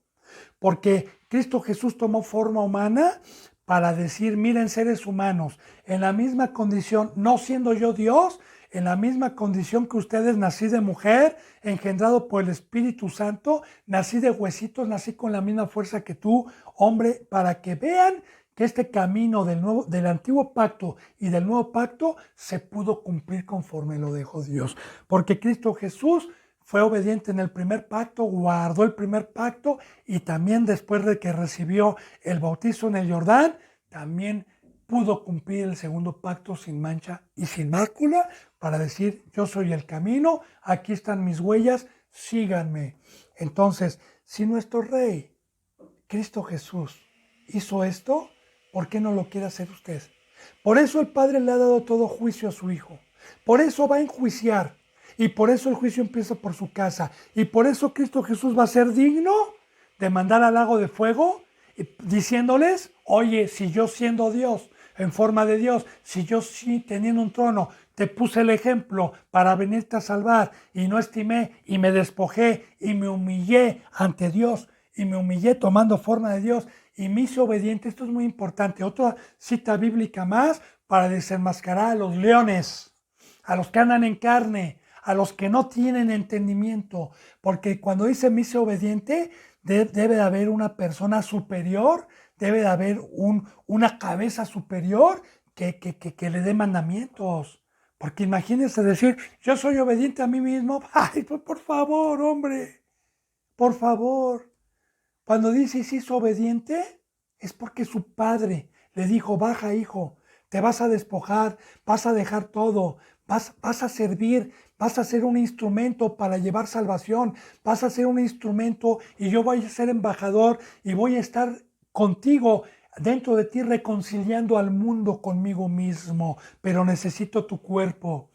Porque Cristo Jesús tomó forma humana para decir, miren, seres humanos, en la misma condición, no siendo yo Dios, en la misma condición que ustedes, nací de mujer, engendrado por el Espíritu Santo, nací de huesitos, nací con la misma fuerza que tú, hombre, para que vean que este camino del antiguo pacto y del nuevo pacto se pudo cumplir conforme lo dejó Dios. Porque Cristo Jesús fue obediente en el primer pacto, guardó el primer pacto y también después de que recibió el bautizo en el Jordán, también pudo cumplir el segundo pacto sin mancha y sin mácula para decir, yo soy el camino, aquí están mis huellas, síganme. Entonces, si nuestro Rey, Cristo Jesús, hizo esto, ¿por qué no lo quiere hacer usted? Por eso el Padre le ha dado todo juicio a su Hijo. Por eso va a enjuiciar. Y por eso el juicio empieza por su casa. Y por eso Cristo Jesús va a ser digno de mandar al lago de fuego diciéndoles, oye, si yo siendo Dios, en forma de Dios, si yo sí teniendo un trono, te puse el ejemplo para venirte a salvar y no estimé y me despojé y me humillé ante Dios y me humillé tomando forma de Dios y me hice obediente. Esto es muy importante. Otra cita bíblica más para desenmascarar a los leones, a los que andan en carne, a los que no tienen entendimiento, porque cuando dice me hice obediente, debe de haber una persona superior, debe de haber una cabeza superior que le dé mandamientos. Porque imagínense decir, yo soy obediente a mí mismo. Ay, pues por favor, hombre, por favor. Cuando dice se hizo obediente, es porque su padre le dijo, baja hijo, te vas a despojar, vas a dejar todo, vas a servir, vas a ser un instrumento para llevar salvación, vas a ser un instrumento y yo voy a ser embajador y voy a estar contigo dentro de ti reconciliando al mundo conmigo mismo, pero necesito tu cuerpo.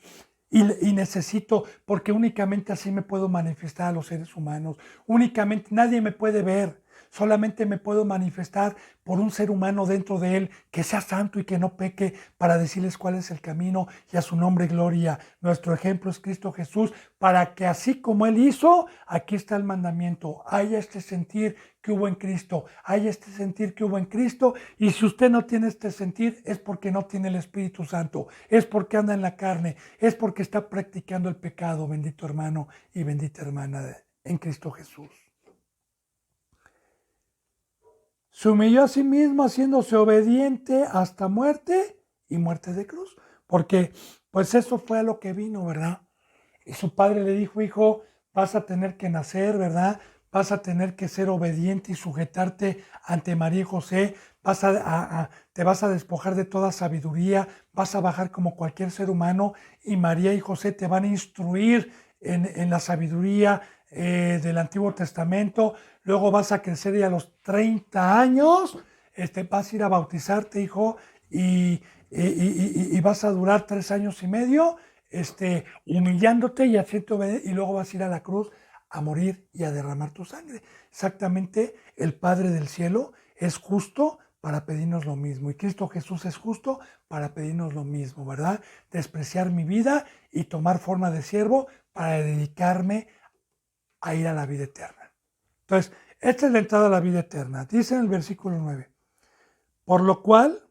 Y necesito, porque únicamente así me puedo manifestar a los seres humanos. Únicamente nadie me puede ver. Solamente me puedo manifestar por un ser humano dentro de él que sea santo y que no peque para decirles cuál es el camino y a su nombre gloria. Nuestro ejemplo es Cristo Jesús para que así como él hizo, aquí está el mandamiento. Haya este sentir que hubo en Cristo, haya este sentir que hubo en Cristo y si usted no tiene este sentir es porque no tiene el Espíritu Santo, es porque anda en la carne, es porque está practicando el pecado, bendito hermano y bendita hermana en Cristo Jesús. Se humilló a sí mismo haciéndose obediente hasta muerte y muerte de cruz. Porque pues eso fue a lo que vino, ¿verdad? Y su padre le dijo, hijo, vas a tener que nacer, ¿verdad? Vas a tener que ser obediente y sujetarte ante María y José. Te vas a despojar de toda sabiduría. Vas a bajar como cualquier ser humano. Y María y José te van a instruir en la sabiduría del Antiguo Testamento. Luego vas a crecer y a los 30 años vas a ir a bautizarte, hijo, y vas a durar 3 años y medio humillándote y haciendo y luego vas a ir a la cruz a morir y a derramar tu sangre. Exactamente, el Padre del cielo es justo para pedirnos lo mismo y Cristo Jesús es justo para pedirnos lo mismo, ¿verdad? Despreciar mi vida y tomar forma de siervo para dedicarme a ir a la vida eterna. Entonces, esta es la entrada a la vida eterna. Dice en el versículo 9, por lo cual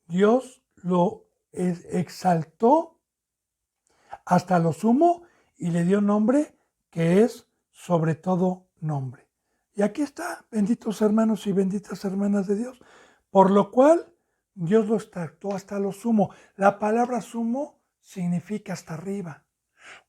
Dios lo exaltó hasta lo sumo y le dio nombre que es sobre todo nombre. Y aquí está, benditos hermanos y benditas hermanas de Dios, por lo cual Dios lo exaltó hasta lo sumo. La palabra sumo significa hasta arriba.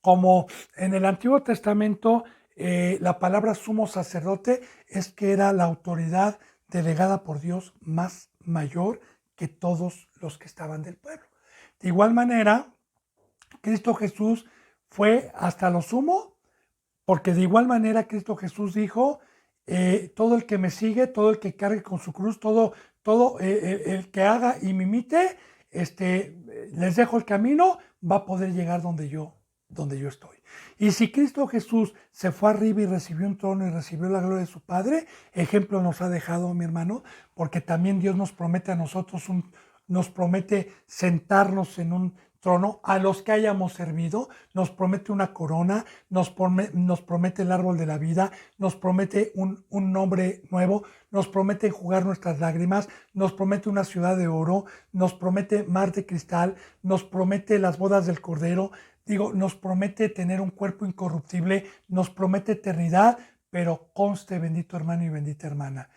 Como en el Antiguo Testamento, la palabra sumo sacerdote es que era la autoridad delegada por Dios más mayor que todos los que estaban del pueblo. De igual manera, Cristo Jesús fue hasta lo sumo, porque de igual manera Cristo Jesús dijo, todo el que me sigue, todo el que cargue con su cruz, todo el que haga y me imite, les dejo el camino, va a poder llegar donde yo estoy. Y si Cristo Jesús se fue arriba y recibió un trono y recibió la gloria de su Padre, ejemplo nos ha dejado, mi hermano, porque también Dios nos promete a nosotros, nos promete sentarnos en un trono a los que hayamos servido, nos promete una corona, nos promete el árbol de la vida, nos promete un nombre nuevo, nos promete enjugar nuestras lágrimas, nos promete una ciudad de oro, nos promete mar de cristal, nos promete las bodas del Cordero, nos promete tener un cuerpo incorruptible, nos promete eternidad, pero conste, bendito hermano y bendita hermana,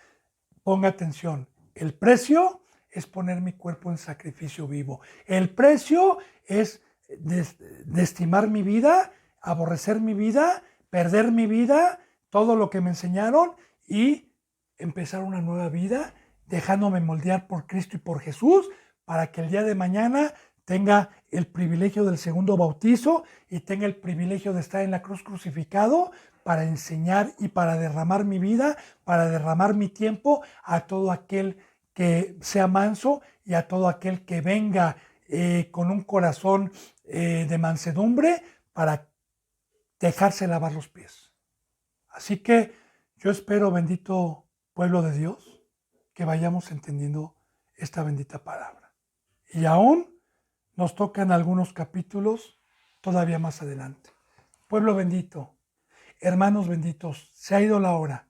ponga atención, el precio es poner mi cuerpo en sacrificio vivo. El precio es desestimar mi vida, aborrecer mi vida, perder mi vida, todo lo que me enseñaron y empezar una nueva vida, dejándome moldear por Cristo y por Jesús, para que el día de mañana tenga el privilegio del segundo bautizo y tenga el privilegio de estar en la cruz crucificado para enseñar y para derramar mi vida, para derramar mi tiempo a todo aquel que sea manso y a todo aquel que venga con un corazón de mansedumbre para dejarse lavar los pies. Así que yo espero, bendito pueblo de Dios, que vayamos entendiendo esta bendita palabra. Y aún nos tocan algunos capítulos todavía más adelante. Pueblo bendito, hermanos benditos, se ha ido la hora.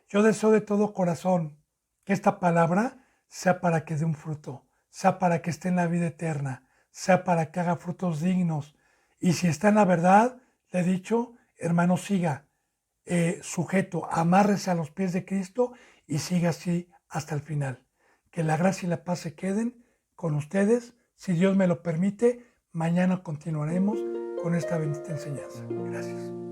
Yo deseo de todo corazón que esta palabra sea para que dé un fruto, sea para que esté en la vida eterna, sea para que haga frutos dignos. Y si está en la verdad, le he dicho, hermano, siga sujeto, amárrese a los pies de Cristo y siga así hasta el final. Que la gracia y la paz se queden con ustedes. Si Dios me lo permite, mañana continuaremos con esta bendita enseñanza. Gracias.